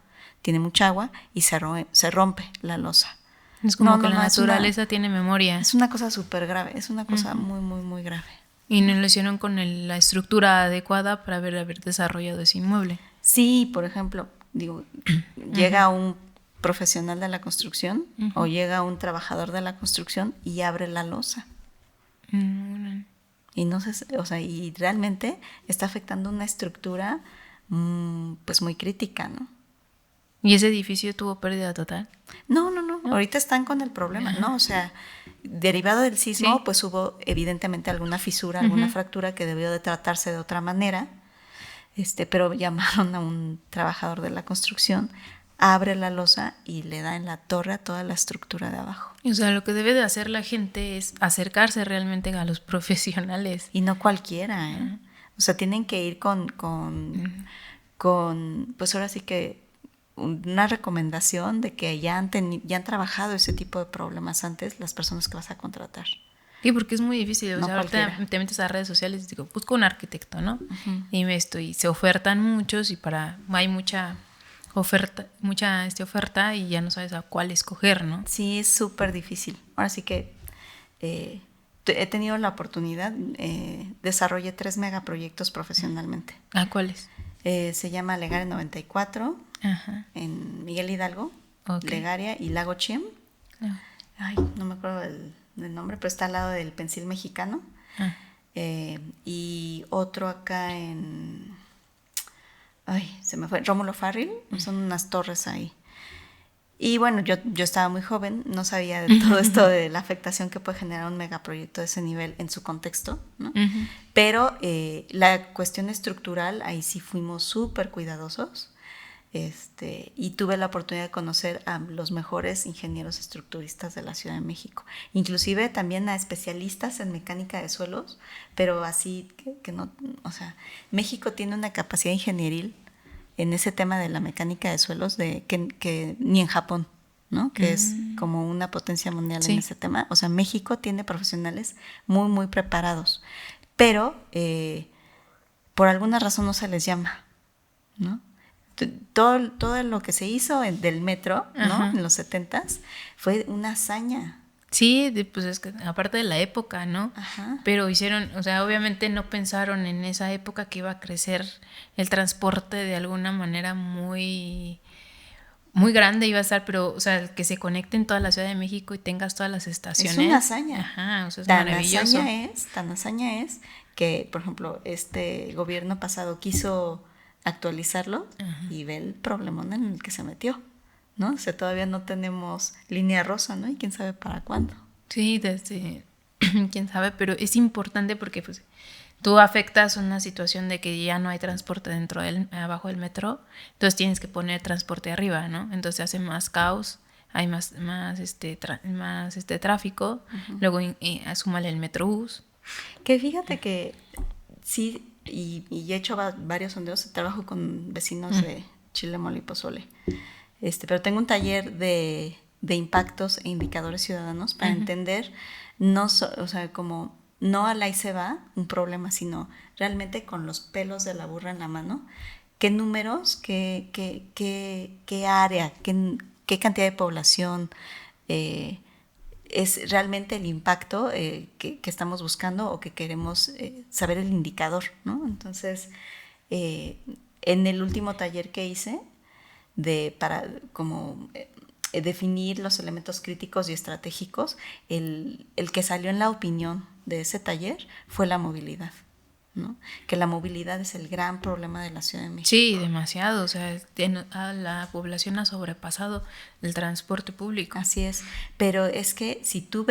tiene mucha agua y se rompe la losa. Es como que la naturaleza tiene memoria. Es una cosa súper grave, es una cosa muy, muy, muy grave. Y no lo hicieron con la estructura adecuada para haber desarrollado ese inmueble. Sí, por ejemplo, llega un profesional de la construcción o llega un trabajador de la construcción y abre la losa. Y no sé, o sea, y realmente está afectando una estructura pues muy crítica, ¿no? ¿Y ese edificio tuvo pérdida total? No. Ahorita están con el problema, ¿no? O sea, derivado del sismo, pues hubo evidentemente alguna fisura, alguna fractura que debió de tratarse de otra manera, pero llamaron a un trabajador de la construcción abre la losa y le da en la torre a toda la estructura de abajo. O sea, lo que debe de hacer la gente es acercarse realmente a los profesionales. Y no cualquiera, ¿eh? O sea, tienen que ir con pues ahora sí que una recomendación de que ya han trabajado ese tipo de problemas antes las personas que vas a contratar. Sí, porque es muy difícil. O No sea, ahorita cualquiera. te metes a redes sociales y digo, busco un arquitecto, ¿no? Y se ofertan muchos y hay mucha oferta y ya no sabes a cuál escoger, ¿no? Sí, es súper difícil. Ahora sí que he tenido la oportunidad, desarrollé 3 megaproyectos profesionalmente. ¿A cuáles? Se llama Legaria 94, Ajá. en Miguel Hidalgo, Okay. Legaria y Lago Chiem. Ah. Ay, no me acuerdo del nombre, pero está al lado del Pensil Mexicano. Ah. Y otro acá en... Ay, se me fue. Rómulo Farril, son unas torres ahí. Y bueno, yo estaba muy joven, no sabía de todo esto de la afectación que puede generar un megaproyecto de ese nivel en su contexto, ¿no? Pero la cuestión estructural, ahí sí fuimos súper cuidadosos. Y tuve la oportunidad de conocer a los mejores ingenieros estructuristas de la Ciudad de México, inclusive también a especialistas en mecánica de suelos, pero así que no, o sea, México tiene una capacidad ingenieril en ese tema de la mecánica de suelos que ni en Japón, ¿no? Que es como una potencia mundial en ese tema. O sea, México tiene profesionales muy, muy preparados, pero por alguna razón no se les llama, ¿no? Todo lo que se hizo del metro, ¿no? En los 70s fue una hazaña. Sí, pues es que aparte de la época, ¿no? Ajá. Pero hicieron, o sea, obviamente no pensaron en esa época que iba a crecer el transporte de alguna manera muy, muy grande iba a estar, pero, o sea, que se conecte en toda la Ciudad de México y tengas todas las estaciones. Es una hazaña. Ajá, o sea, es tan maravilloso. Tan hazaña es que, por ejemplo, este gobierno pasado quiso actualizarlo y ve el problemón en el que se metió, ¿no? O sea, todavía no tenemos línea rosa, ¿no? Y quién sabe para cuándo. Sí, desde quién sabe, pero es importante porque pues tú afectas una situación de que ya no hay transporte abajo del metro, entonces tienes que poner transporte arriba, ¿no? Entonces hace más caos, hay más tráfico, luego súmale el metrobús. Que fíjate que sí, y he hecho varios sondeos, trabajo con vecinos de Chile, Mole y Pozole, pero tengo un taller de impactos e indicadores ciudadanos para entender, o sea, como no al ahí se va un problema, sino realmente con los pelos de la burra en la mano, qué números, qué área, qué cantidad de población, es realmente el impacto que estamos buscando o que queremos saber el indicador, ¿no? Entonces, en el último taller que hice para como definir los elementos críticos y estratégicos, el que salió en la opinión de ese taller fue la movilidad, ¿no? Que la movilidad es el gran problema de la Ciudad de México. Sí, demasiado, o sea, la población ha sobrepasado el transporte público. Así es, pero es que si tú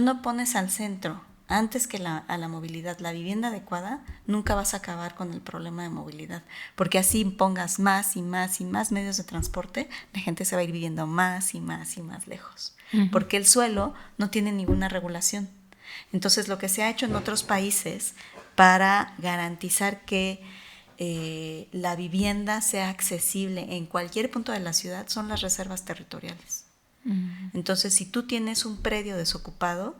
no pones al centro antes que a la movilidad la vivienda adecuada, nunca vas a acabar con el problema de movilidad, porque así pongas más y más y más medios de transporte, la gente se va a ir viviendo más y más y más lejos, porque el suelo no tiene ninguna regulación. Entonces, lo que se ha hecho en otros países para garantizar que la vivienda sea accesible en cualquier punto de la ciudad son las reservas territoriales. Entonces, si tú tienes un predio desocupado,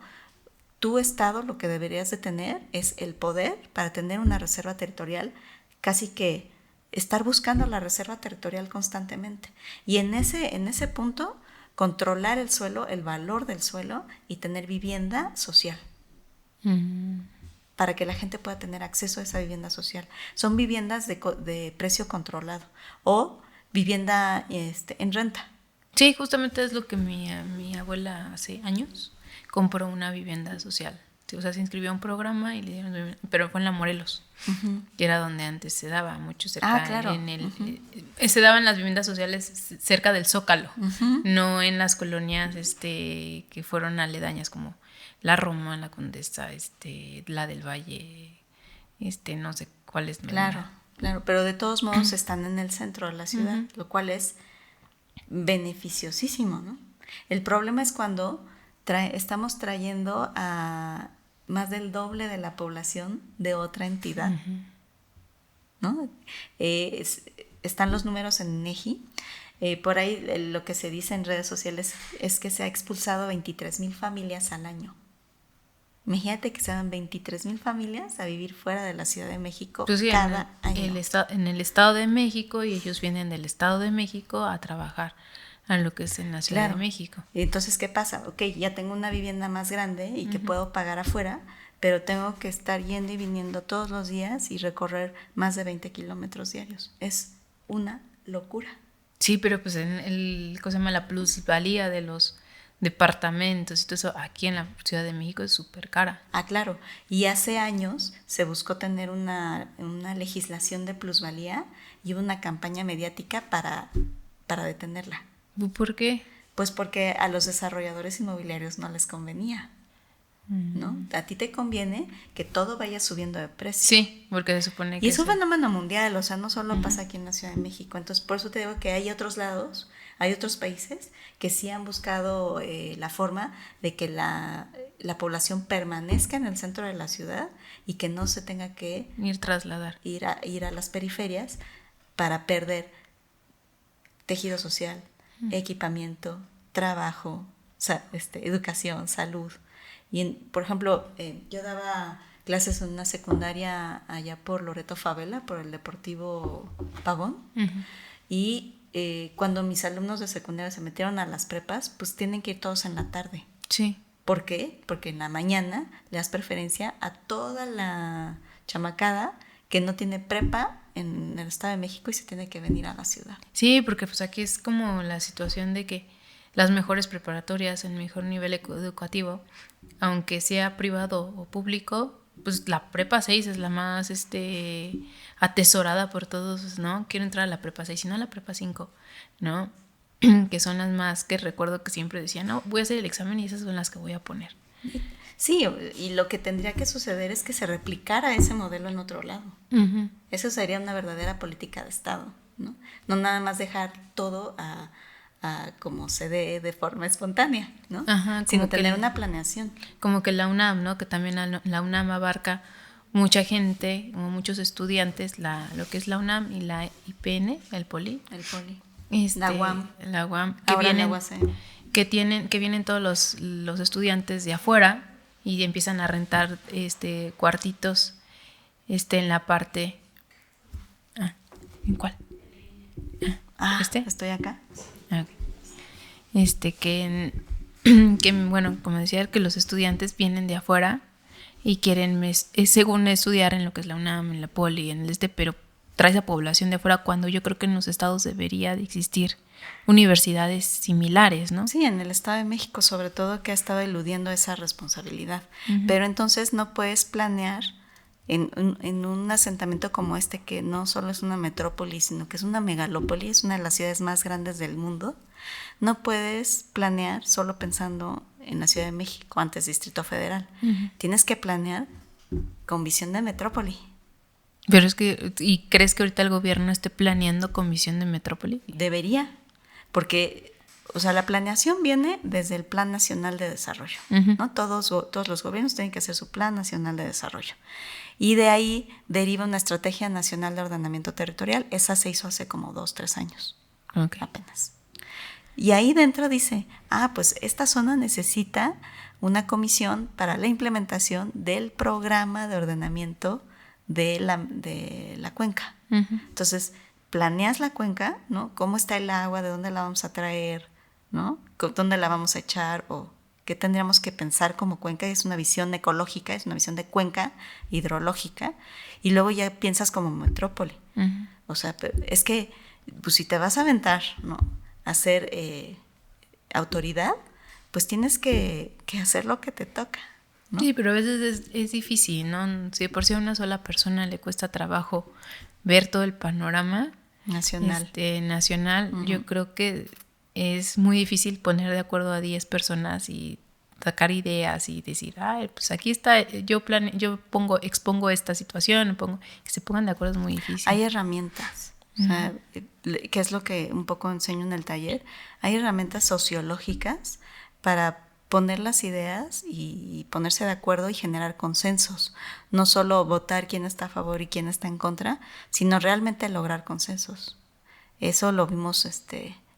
tu estado lo que deberías de tener es el poder para tener una reserva territorial, casi que estar buscando la reserva territorial constantemente. Y en ese punto, controlar el suelo, el valor del suelo y tener vivienda social. Para que la gente pueda tener acceso a esa vivienda social. Son viviendas de precio controlado o vivienda en renta. Sí, justamente es lo que mi abuela hace años compró una vivienda social. O sea, se inscribió a un programa y le dieron, pero fue en la Morelos, que era donde antes se daba mucho cerca. Claro. Se daban las viviendas sociales cerca del Zócalo, no en las colonias que fueron aledañas como la Roma, la Condesa, la del Valle, no sé cuál es. Claro. Claro, pero de todos modos están en el centro de la ciudad, lo cual es beneficiosísimo, ¿no? El problema es cuando estamos trayendo a más del doble de la población de otra entidad, ¿no? Están los números en INEGI. Por ahí lo que se dice en redes sociales es que se ha expulsado 23,000 familias al año. Imagínate que se van 23,000 familias a vivir fuera de la Ciudad de México pues sí, cada año. En el Estado de México, y ellos vienen del Estado de México a trabajar a lo que es en la Ciudad de México. Entonces, ¿qué pasa? Ok, ya tengo una vivienda más grande y que puedo pagar afuera, pero tengo que estar yendo y viniendo todos los días y recorrer más de 20 kilómetros diarios. Es una locura. Sí, pero pues ¿cómo se llama? La plusvalía de los departamentos y todo eso aquí en la Ciudad de México es súper cara. Ah, claro. Y hace años se buscó tener una legislación de plusvalía y una campaña mediática para detenerla. ¿Por qué? Pues porque a los desarrolladores inmobiliarios no les convenía, ¿no? A ti te conviene que todo vaya subiendo de precio. Sí, porque se supone que... Y es un fenómeno mundial, o sea, no solo pasa aquí en la Ciudad de México. Entonces, por eso te digo que hay otros lados, hay otros países que sí han buscado la forma de que la población permanezca en el centro de la ciudad y que no se tenga que ir a las periferias para perder tejido social, equipamiento, trabajo, educación, salud. Y por ejemplo, yo daba clases en una secundaria allá por Loreto Favela, por el Deportivo Pavón, y cuando mis alumnos de secundaria se metieron a las prepas, pues tienen que ir todos en la tarde. Sí. ¿Por qué? Porque en la mañana le das preferencia a toda la chamacada que no tiene prepa en el Estado de México y se tiene que venir a la ciudad. Sí, porque pues aquí es como la situación de que las mejores preparatorias, el mejor nivel educativo, aunque sea privado o público, pues la prepa 6 es la más atesorada por todos, ¿no? Quiero entrar a la prepa 6, si no a la prepa 5, ¿no? Que son las más que recuerdo que siempre decían, no, voy a hacer el examen y esas son las que voy a poner. Sí, y lo que tendría que suceder es que se replicara ese modelo en otro lado. Eso sería una verdadera política de Estado, ¿no? No nada más dejar todo a como se dé de forma espontánea, ¿no? Ajá, sino tener una planeación. Como que la UNAM, ¿no? Que también la UNAM abarca mucha gente, como muchos estudiantes, lo que es la UNAM y la IPN, el Poli. La UAM. La UAM. Que vienen todos los estudiantes de afuera y empiezan a rentar cuartitos en la parte... ¿en cuál? Estoy acá. Okay. Que bueno, como decía, que los estudiantes vienen de afuera y quieren según estudiar en lo que es la UNAM, en la Poli, en pero trae esa población de afuera, cuando yo creo que en los estados debería de existir universidades similares, ¿no? Sí, en el Estado de México sobre todo, que ha estado eludiendo esa responsabilidad. Pero entonces no puedes planear en un asentamiento como este, que no solo es una metrópoli, sino que es una megalópoli, es una de las ciudades más grandes del mundo. No puedes planear solo pensando en la Ciudad de México, antes Distrito Federal. Tienes que planear con visión de metrópoli. Pero es que, ¿y crees que ahorita el gobierno esté planeando con visión de metrópoli? Debería, porque, o sea, la planeación viene desde el Plan Nacional de Desarrollo, ¿no? Todos los gobiernos tienen que hacer su Plan Nacional de Desarrollo. Y de ahí deriva una Estrategia Nacional de Ordenamiento Territorial. Esa se hizo hace como 2-3 años, apenas. Y ahí dentro dice, pues esta zona necesita una comisión para la implementación del programa de ordenamiento de la cuenca. Entonces, planeas la cuenca, ¿no? ¿Cómo está el agua? ¿De dónde la vamos a traer? ¿No? ¿Dónde la vamos a echar? ¿O qué tendríamos que pensar como cuenca? Es una visión ecológica, es una visión de cuenca hidrológica. Y luego ya piensas como metrópoli. O sea, es que pues, si te vas a aventar, ¿no?, a ser autoridad, pues tienes que hacer lo que te toca, ¿no? Sí, pero a veces es difícil, ¿no? Si por sí a una sola persona le cuesta trabajo ver todo el panorama nacional, yo creo que es muy difícil poner de acuerdo a 10 personas y sacar ideas y decir, pues aquí está, expongo esta situación, que se pongan de acuerdo es muy difícil. Hay herramientas, o sea, que es lo que un poco enseño en el taller, hay herramientas sociológicas para poner las ideas y ponerse de acuerdo y generar consensos, no solo votar quién está a favor y quién está en contra, sino realmente lograr consensos. Eso lo vimos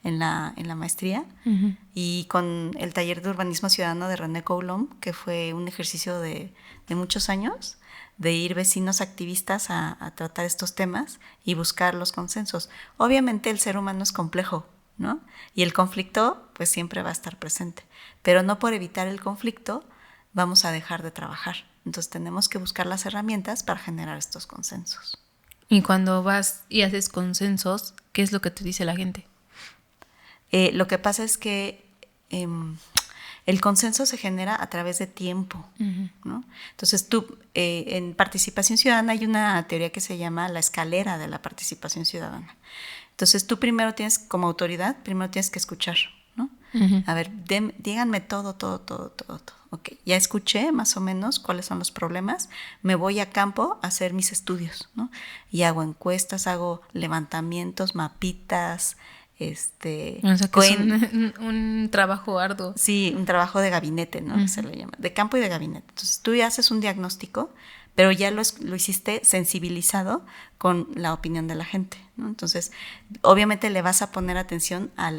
en la maestría y con el taller de urbanismo ciudadano de René Coulomb, que fue un ejercicio de muchos años, de ir vecinos activistas a tratar estos temas y buscar los consensos. Obviamente el ser humano es complejo, ¿no? Y el conflicto pues siempre va a estar presente, pero no por evitar el conflicto vamos a dejar de trabajar. Entonces tenemos que buscar las herramientas para generar estos consensos. Y cuando vas y haces consensos, ¿qué es lo que te dice la gente? Lo que pasa es que el consenso se genera a través de tiempo, ¿no? Entonces tú, en participación ciudadana hay una teoría que se llama la escalera de la participación ciudadana. Entonces tú primero tienes, como autoridad, primero tienes que escuchar, ¿no? A ver, díganme todo. Ok, ya escuché más o menos cuáles son los problemas, me voy a campo a hacer mis estudios, ¿no? Y hago encuestas, hago levantamientos, mapitas, o sea, que es un trabajo arduo. Sí, un trabajo de gabinete, ¿no? Que se le llama, de campo y de gabinete. Entonces tú ya haces un diagnóstico, pero ya lo hiciste sensibilizado con la opinión de la gente, ¿no? Entonces, obviamente le vas a poner atención a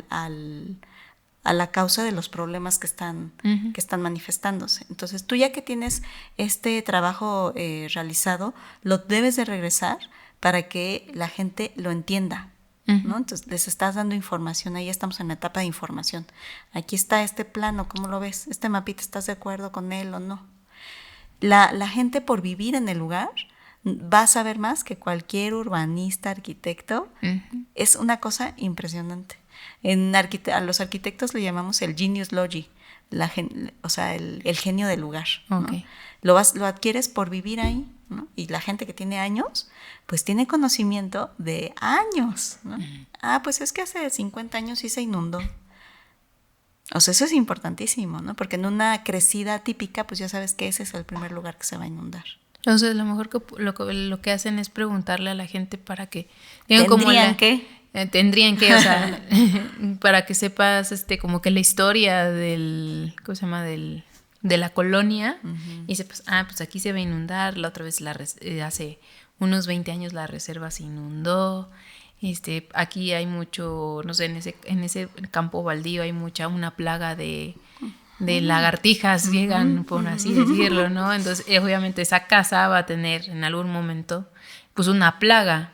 la causa de los problemas que están manifestándose. Entonces, tú ya que tienes este trabajo realizado, lo debes de regresar para que la gente lo entienda, ¿no? Entonces, les estás dando información, ahí estamos en la etapa de información. Aquí está este plano, ¿cómo lo ves? Este mapita, ¿estás de acuerdo con él o no? La gente, por vivir en el lugar, va a saber más que cualquier urbanista, arquitecto. Es una cosa impresionante. A los arquitectos le llamamos el genius logi, o sea, el genio del lugar, ¿no? Okay. Lo adquieres por vivir ahí, ¿no? Y la gente que tiene años, pues tiene conocimiento de años, ¿no? Pues es que hace 50 años sí se inundó. O sea, eso es importantísimo, ¿no? Porque en una crecida típica, pues ya sabes que ese es el primer lugar que se va a inundar. Entonces, lo mejor lo que hacen es preguntarle a la gente para que tendrían que, o sea, para que sepas como que la historia del, ¿cómo se llama? De la colonia, y sepas, pues aquí se va a inundar, la otra vez hace unos 20 años la reserva se inundó. Aquí hay mucho, no sé, en ese campo baldío hay una plaga de lagartijas, llegan, por así decirlo, ¿no? Entonces, obviamente esa casa va a tener en algún momento, pues, una plaga,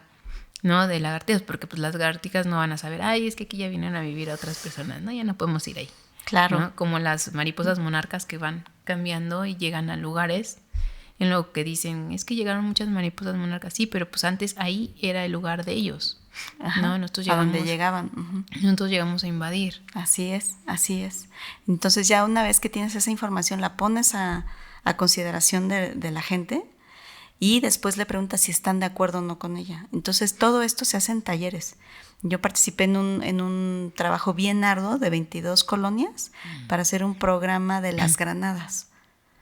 ¿no? De lagartijas, porque pues las lagartijas no van a saber, es que aquí ya vinieron a vivir a otras personas, ¿no? Ya no podemos ir ahí. Claro. ¿No? Como las mariposas monarcas que van cambiando y llegan a lugares en lo que dicen, es que llegaron muchas mariposas monarcas, sí, pero pues antes ahí era el lugar de ellos. Ajá, ¿no? Nosotros llegamos, a donde llegaban. Nosotros llegamos a invadir. Así es. Entonces ya una vez que tienes esa información, la pones a consideración de la gente y después le preguntas si están de acuerdo o no con ella. Entonces todo esto se hace en talleres. Yo participé en un trabajo bien arduo de 22 colonias para hacer un programa de las granadas.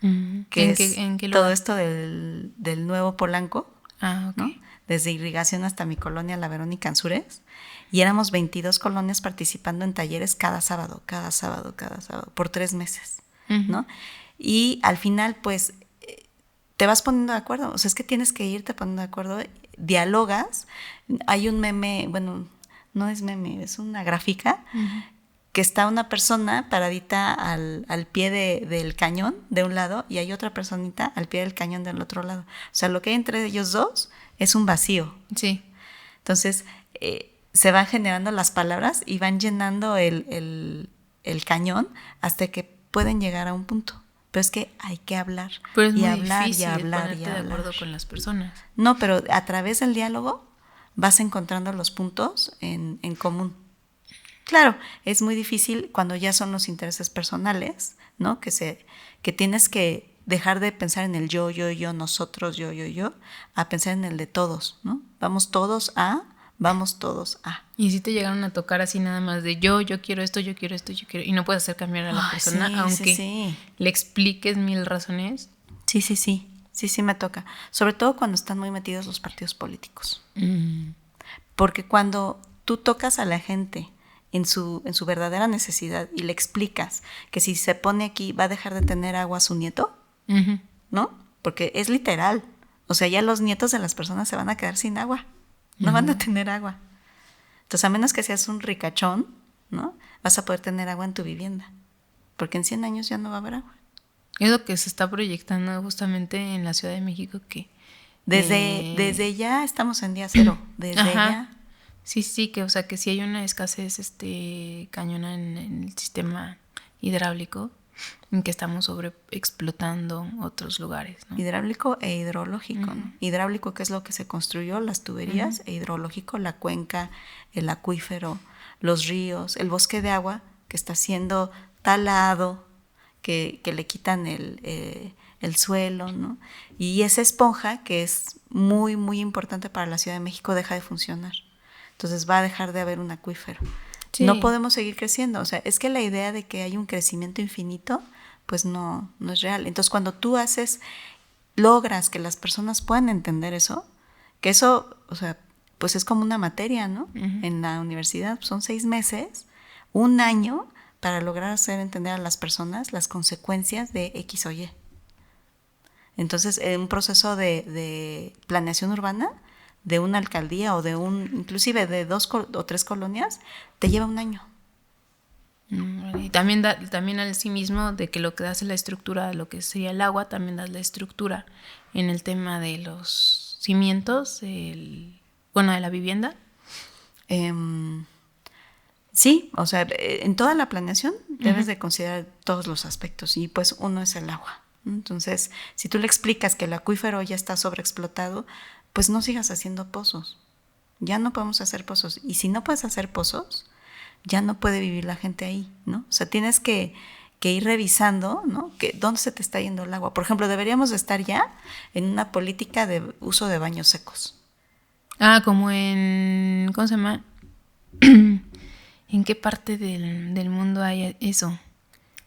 Que ¿En qué lugar? Todo esto del Nuevo Polanco, okay. ¿no? Desde irrigación hasta mi colonia, La Verónica Anzures, y éramos 22 colonias participando en talleres cada sábado, por 3 meses, ¿no? Y al final, pues, te vas poniendo de acuerdo, o sea, es que tienes que irte poniendo de acuerdo, dialogas. Hay un meme, bueno, no es meme, es una gráfica, que está una persona paradita al pie del cañón de un lado y hay otra personita al pie del cañón del otro lado. O sea, lo que hay entre ellos dos es un vacío. Sí. Entonces, se van generando las palabras y van llenando el cañón hasta que pueden llegar a un punto. Pero es que hay que hablar. Pero es y muy hablar difícil y hablar ponerte y hablar. de acuerdo con las personas. No, pero a través del diálogo vas encontrando los puntos en común. Claro, es muy difícil cuando ya son los intereses personales, ¿no? Que tienes que dejar de pensar en el yo, nosotros, yo, a pensar en el de todos, ¿no? Vamos todos a vamos todos a. Y si te llegaron a tocar así nada más de yo quiero esto, yo quiero esto, yo quiero, y no puedes hacer cambiar a la persona, sí, aunque sí. le expliques 1000 razones. Sí me toca. Sobre todo cuando están muy metidos los partidos políticos. Porque cuando tú tocas a la gente en su verdadera necesidad y le explicas que si se pone aquí va a dejar de tener agua a su nieto, ¿no? Porque es literal. O sea, ya los nietos de las personas se van a quedar sin agua. No van a tener agua. Entonces, a menos que seas un ricachón, ¿no? Vas a poder tener agua en tu vivienda. Porque en 100 años ya no va a haber agua. Es lo que se está proyectando justamente en la Ciudad de México que... Desde ya estamos en día cero. Desde ya. Sí, que o sea que sí hay una escasez cañona en el sistema hidráulico, en que estamos sobreexplotando otros lugares, ¿no? Hidráulico e hidrológico, ¿no? Hidráulico, que es lo que se construyó, las tuberías, e hidrológico, la cuenca, el acuífero, los ríos, el bosque de agua que está siendo talado, que le quitan el suelo, ¿no? Y esa esponja, que es muy, muy importante para la Ciudad de México, deja de funcionar. Entonces va a dejar de haber un acuífero. Sí. No podemos seguir creciendo. O sea, es que la idea de que hay un crecimiento infinito, pues no es real. Entonces, cuando tú logras que las personas puedan entender eso, que eso, o sea, pues es como una materia, ¿no? En la universidad son 6 meses, 1 año, para lograr hacer entender a las personas las consecuencias de X o Y. Entonces, en un proceso de planeación urbana, de una alcaldía o inclusive de 2 o 3 colonias, te lleva 1 año. Y también al sí mismo de que lo que das es la estructura de lo que sería el agua, también das la estructura en el tema de los cimientos, de la vivienda. Sí, o sea, en toda la planeación debes de considerar todos los aspectos y pues uno es el agua. Entonces, si tú le explicas que el acuífero ya está sobreexplotado, pues no sigas haciendo pozos. Ya no podemos hacer pozos. Y si no puedes hacer pozos, ya no puede vivir la gente ahí, ¿no? O sea, tienes que ir revisando, ¿no? ¿Dónde se te está yendo el agua? Por ejemplo, deberíamos de estar ya en una política de uso de baños secos. Como en... ¿Cómo se llama? ¿En qué parte del mundo hay eso?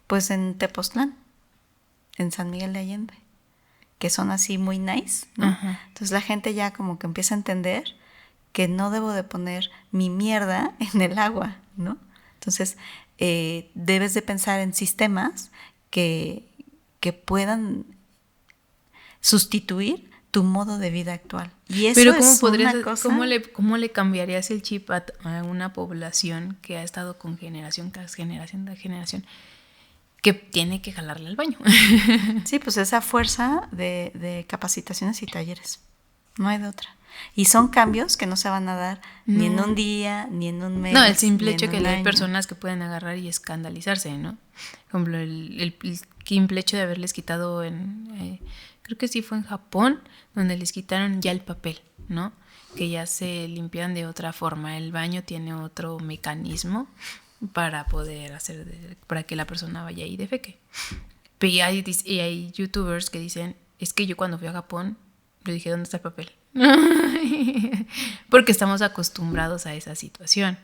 Pues en Tepoztlán, en San Miguel de Allende, que son así muy nice, ¿no? Ajá. Entonces la gente ya como que empieza a entender que no debo de poner mi mierda en el agua, ¿no? Entonces debes de pensar en sistemas que puedan sustituir tu modo de vida actual. Y eso. Pero ¿cómo le cambiarías el chip a una población que ha estado con generación tras generación tras generación, que tiene que jalarle al baño? Sí, pues esa fuerza de capacitaciones y talleres. No hay de otra. Y son cambios que no se van a dar ni en un día, ni en un mes. No, el simple hecho que hay personas que pueden agarrar y escandalizarse, ¿no? Por ejemplo, el simple hecho de haberles quitado creo que sí fue en Japón, donde les quitaron ya el papel, ¿no? Que ya se limpian de otra forma. El baño tiene otro mecanismo para poder para que la persona vaya y defeque. Y hay youtubers que dicen, es que yo cuando fui a Japón, le dije, ¿dónde está el papel? Porque estamos acostumbrados a esa situación.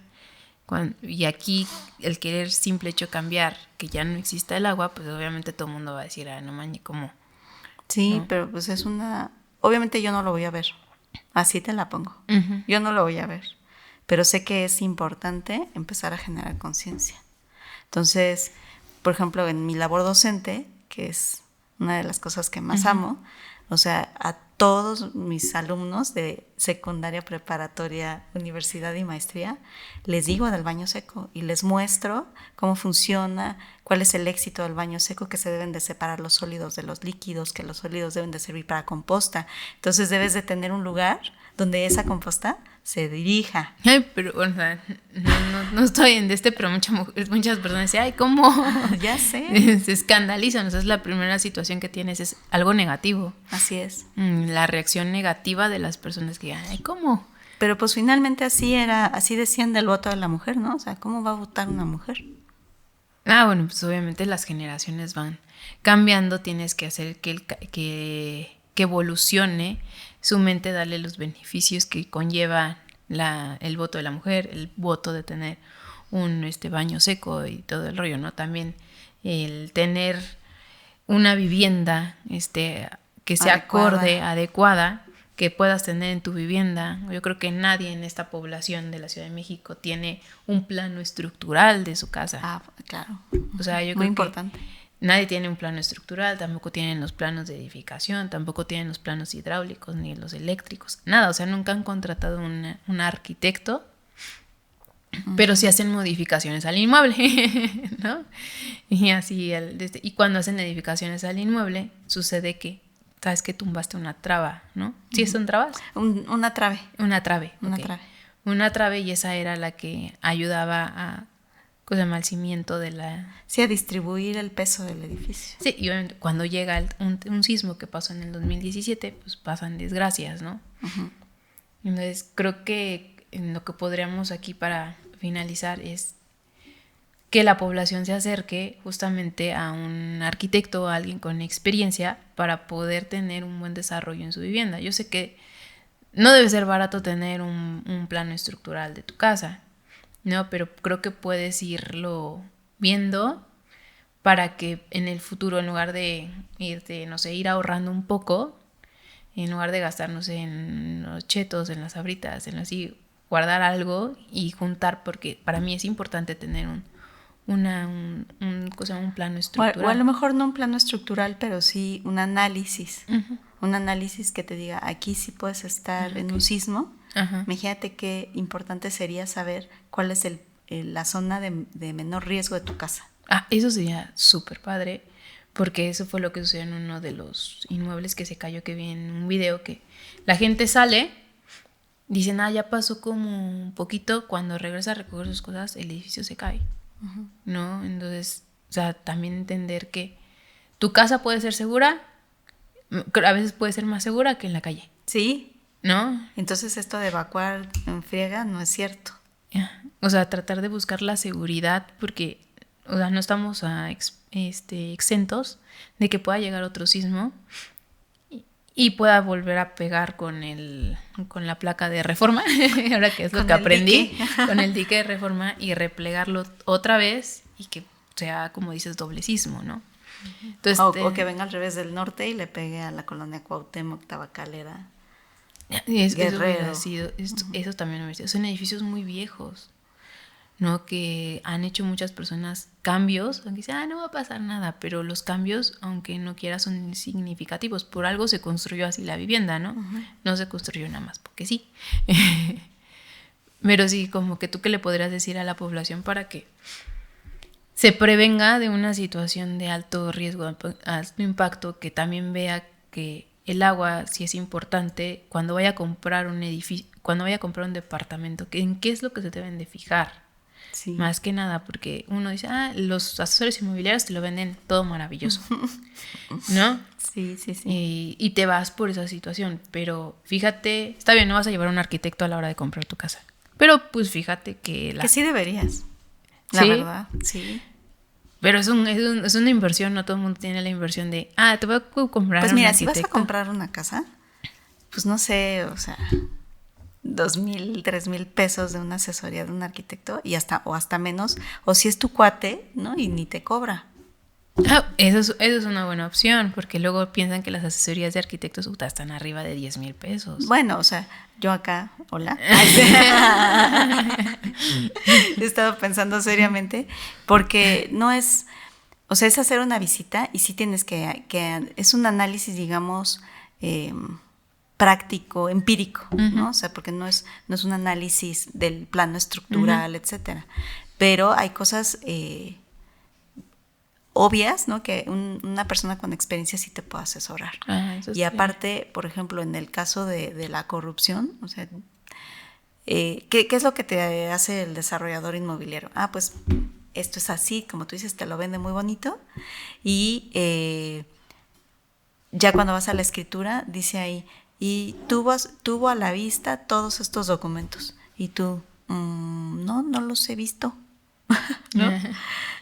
Y aquí el querer simple hecho cambiar, que ya no exista el agua, pues obviamente todo el mundo va a decir, no mames, ¿cómo? Sí, ¿no? Pero pues es obviamente yo no lo voy a ver, así te la pongo. Yo no lo voy a ver, pero sé que es importante empezar a generar conciencia. Entonces, por ejemplo, en mi labor docente, que es una de las cosas que más amo, o sea, a todos mis alumnos de secundaria, preparatoria, universidad y maestría, les digo del baño seco y les muestro cómo funciona, cuál es el éxito del baño seco, que se deben de separar los sólidos de los líquidos, que los sólidos deben de servir para composta. Entonces debes de tener un lugar donde esa composta se dirija. Ay, pero, o sea, no estoy en pero muchas personas dicen, ay, ¿cómo? Ya sé. Se escandalizan, o sea, es la primera situación que tienes, es algo negativo. Así es. La reacción negativa de las personas que, ay, ¿cómo? Pero pues finalmente así decían del voto de la mujer, ¿no? O sea, ¿cómo va a votar una mujer? Bueno, pues obviamente las generaciones van cambiando, tienes que hacer que evolucione su mente, darle los beneficios que conlleva el voto de la mujer, el voto de tener un baño seco y todo el rollo, ¿no? También el tener una vivienda que sea acorde, adecuada, que puedas tener en tu vivienda. Yo creo que nadie en esta población de la Ciudad de México tiene un plano estructural de su casa. Ah, claro. O sea, yo muy creo importante. que nadie tiene un plano estructural, tampoco tienen los planos de edificación, tampoco tienen los planos hidráulicos ni los eléctricos, nada. O sea, nunca han contratado un arquitecto, pero sí hacen modificaciones al inmueble, ¿no? Y así, y cuando hacen edificaciones al inmueble, sucede que, sabes que tumbaste una traba, ¿no? ¿Sí son trabas? Una trave. Una trave. Una Okay. trave. Una trave, y esa era la que ayudaba a, ¿cómo se llama?, al cimiento de la... Sí, a distribuir el peso del edificio. Sí, y obviamente cuando llega un sismo que pasó en el 2017, pues pasan desgracias, ¿no? Uh-huh. Entonces, creo que en lo que podríamos aquí para finalizar es que la población se acerque justamente a un arquitecto o a alguien con experiencia para poder tener un buen desarrollo en su vivienda. Yo sé que no debe ser barato tener un plano estructural de tu casa, ¿no? Pero creo que puedes irlo viendo para que en el futuro, en lugar de irte, no sé, ir ahorrando un poco, en lugar de gastar, no sé, en los chetos, en las sabritas, en así, guardar algo y juntar, porque para mí es importante tener un plano estructural. O a lo mejor no un plano estructural, pero sí un análisis. Uh-huh. Un análisis que te diga, aquí sí puedes estar en un sismo. Uh-huh. Imagínate qué importante sería saber cuál es la zona de menor riesgo de tu casa. Ah, eso sería súper padre, porque eso fue lo que sucedió en uno de los inmuebles que se cayó, que vi en un video, que la gente sale, dicen, ya pasó como un poquito, cuando regresa a recoger sus cosas, el edificio se cae. Uh-huh. ¿No? Entonces, o sea, también entender que tu casa puede ser segura, a veces puede ser más segura que en la calle. Sí. ¿No? Entonces esto de evacuar en friega no es cierto. O sea, tratar de buscar la seguridad, porque, o sea, no estamos exentos de que pueda llegar otro sismo y pueda volver a pegar con la placa de reforma, ahora que es lo que aprendí, con el dique de reforma, y replegarlo otra vez y que sea, como dices, doble sismo, ¿no? Entonces, o que venga al revés del norte y le pegue a la colonia Cuauhtémoc, Tabacalera, Guerrero. Eso también hubiera sido. Son edificios muy viejos, ¿no? Que han hecho muchas personas cambios, aunque dicen, no va a pasar nada, pero los cambios, aunque no quieras, son significativos. Por algo se construyó así la vivienda, ¿no? Uh-huh. No se construyó nada más porque sí. Pero sí, como que tú, ¿qué le podrías decir a la población para que se prevenga de una situación de alto riesgo, alto impacto, que también vea que el agua sí es importante cuando vaya a comprar un edificio, cuando vaya a comprar un departamento, en qué es lo que se deben de fijar? Sí. Más que nada, porque uno dice, los asesores inmobiliarios te lo venden todo maravilloso, ¿no? Sí. Y te vas por esa situación, pero fíjate, está bien, no vas a llevar a un arquitecto a la hora de comprar tu casa, pero pues fíjate que que sí deberías, la verdad, sí. Pero es una inversión, no todo el mundo tiene la inversión de, te voy a comprar pues mira, si vas a comprar una casa, pues no sé, o sea, 2,000, 3,000 pesos de una asesoría de un arquitecto y hasta menos, o si es tu cuate, ¿no? Y ni te cobra. Eso es una buena opción, porque luego piensan que las asesorías de arquitectos están arriba de 10,000 pesos. Bueno, o sea, yo acá, hola. He estado pensando seriamente, porque no es, o sea, es hacer una visita y sí tienes que es un análisis, digamos, práctico, empírico, uh-huh. ¿no? O sea, porque no es un análisis del plano estructural, uh-huh. etcétera. Pero hay cosas obvias, ¿no? Que una persona con experiencia sí te puede asesorar. Y aparte, por ejemplo, en el caso de la corrupción, o sea, ¿qué es lo que te hace el desarrollador inmobiliario? Pues esto es así, como tú dices, te lo vende muy bonito y ya cuando vas a la escritura dice ahí, y tuvo a la vista todos estos documentos y tú, no los he visto, ¿no?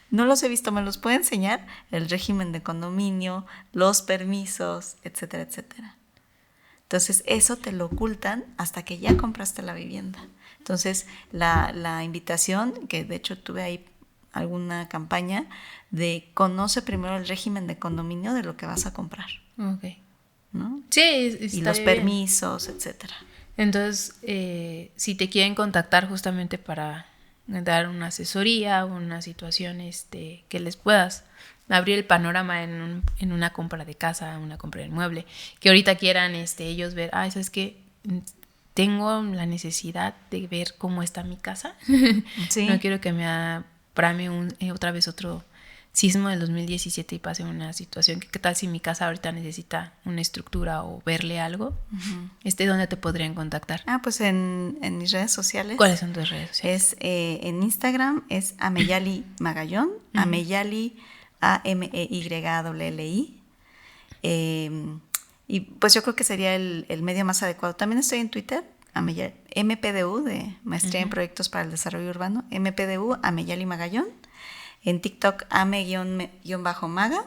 No los he visto, ¿me los puede enseñar? El régimen de condominio, los permisos, etcétera, etcétera. Entonces eso te lo ocultan hasta que ya compraste la vivienda. Entonces la invitación, que de hecho tuve ahí alguna campaña, de conoce primero el régimen de condominio de lo que vas a comprar. Ok. ¿No? Sí, y los permisos, etcétera. Entonces, si te quieren contactar justamente para dar una asesoría o una situación que les puedas abrir el panorama en una compra de casa, una compra de inmueble, que ahorita quieran ellos ver, ¿sabes qué? Tengo la necesidad de ver cómo está mi casa. Sí. No quiero que me aprame otra vez otro sismo del 2017 y pase una situación que qué tal si mi casa ahorita necesita una estructura o verle algo. ¿Dónde te podrían contactar? Pues en mis redes sociales. ¿Cuáles son tus redes sociales? En Instagram es Ameyali Magallón, Ameyali AMEYLLI. Y pues yo creo que sería el medio más adecuado. También estoy en Twitter, MPDU, de Maestría en Proyectos para el Desarrollo Urbano, MPDU, Ameyali Magallón. En TikTok, ame_maga.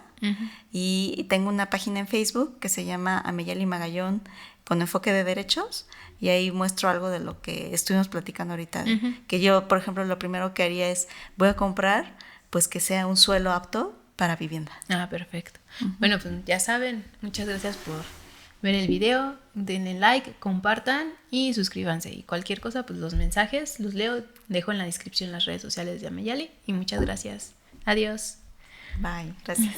Y tengo una página en Facebook que se llama Ameyali Magallón con enfoque de derechos. Y ahí muestro algo de lo que estuvimos platicando ahorita. Que yo, por ejemplo, lo primero que haría es, voy a comprar, pues que sea un suelo apto para vivienda. Perfecto. Bueno, pues ya saben, muchas gracias por ver el video, denle like, compartan y suscríbanse. Y cualquier cosa, pues los mensajes los leo, dejo en la descripción las redes sociales de Ameyali. Y muchas gracias. Adiós. Bye, gracias.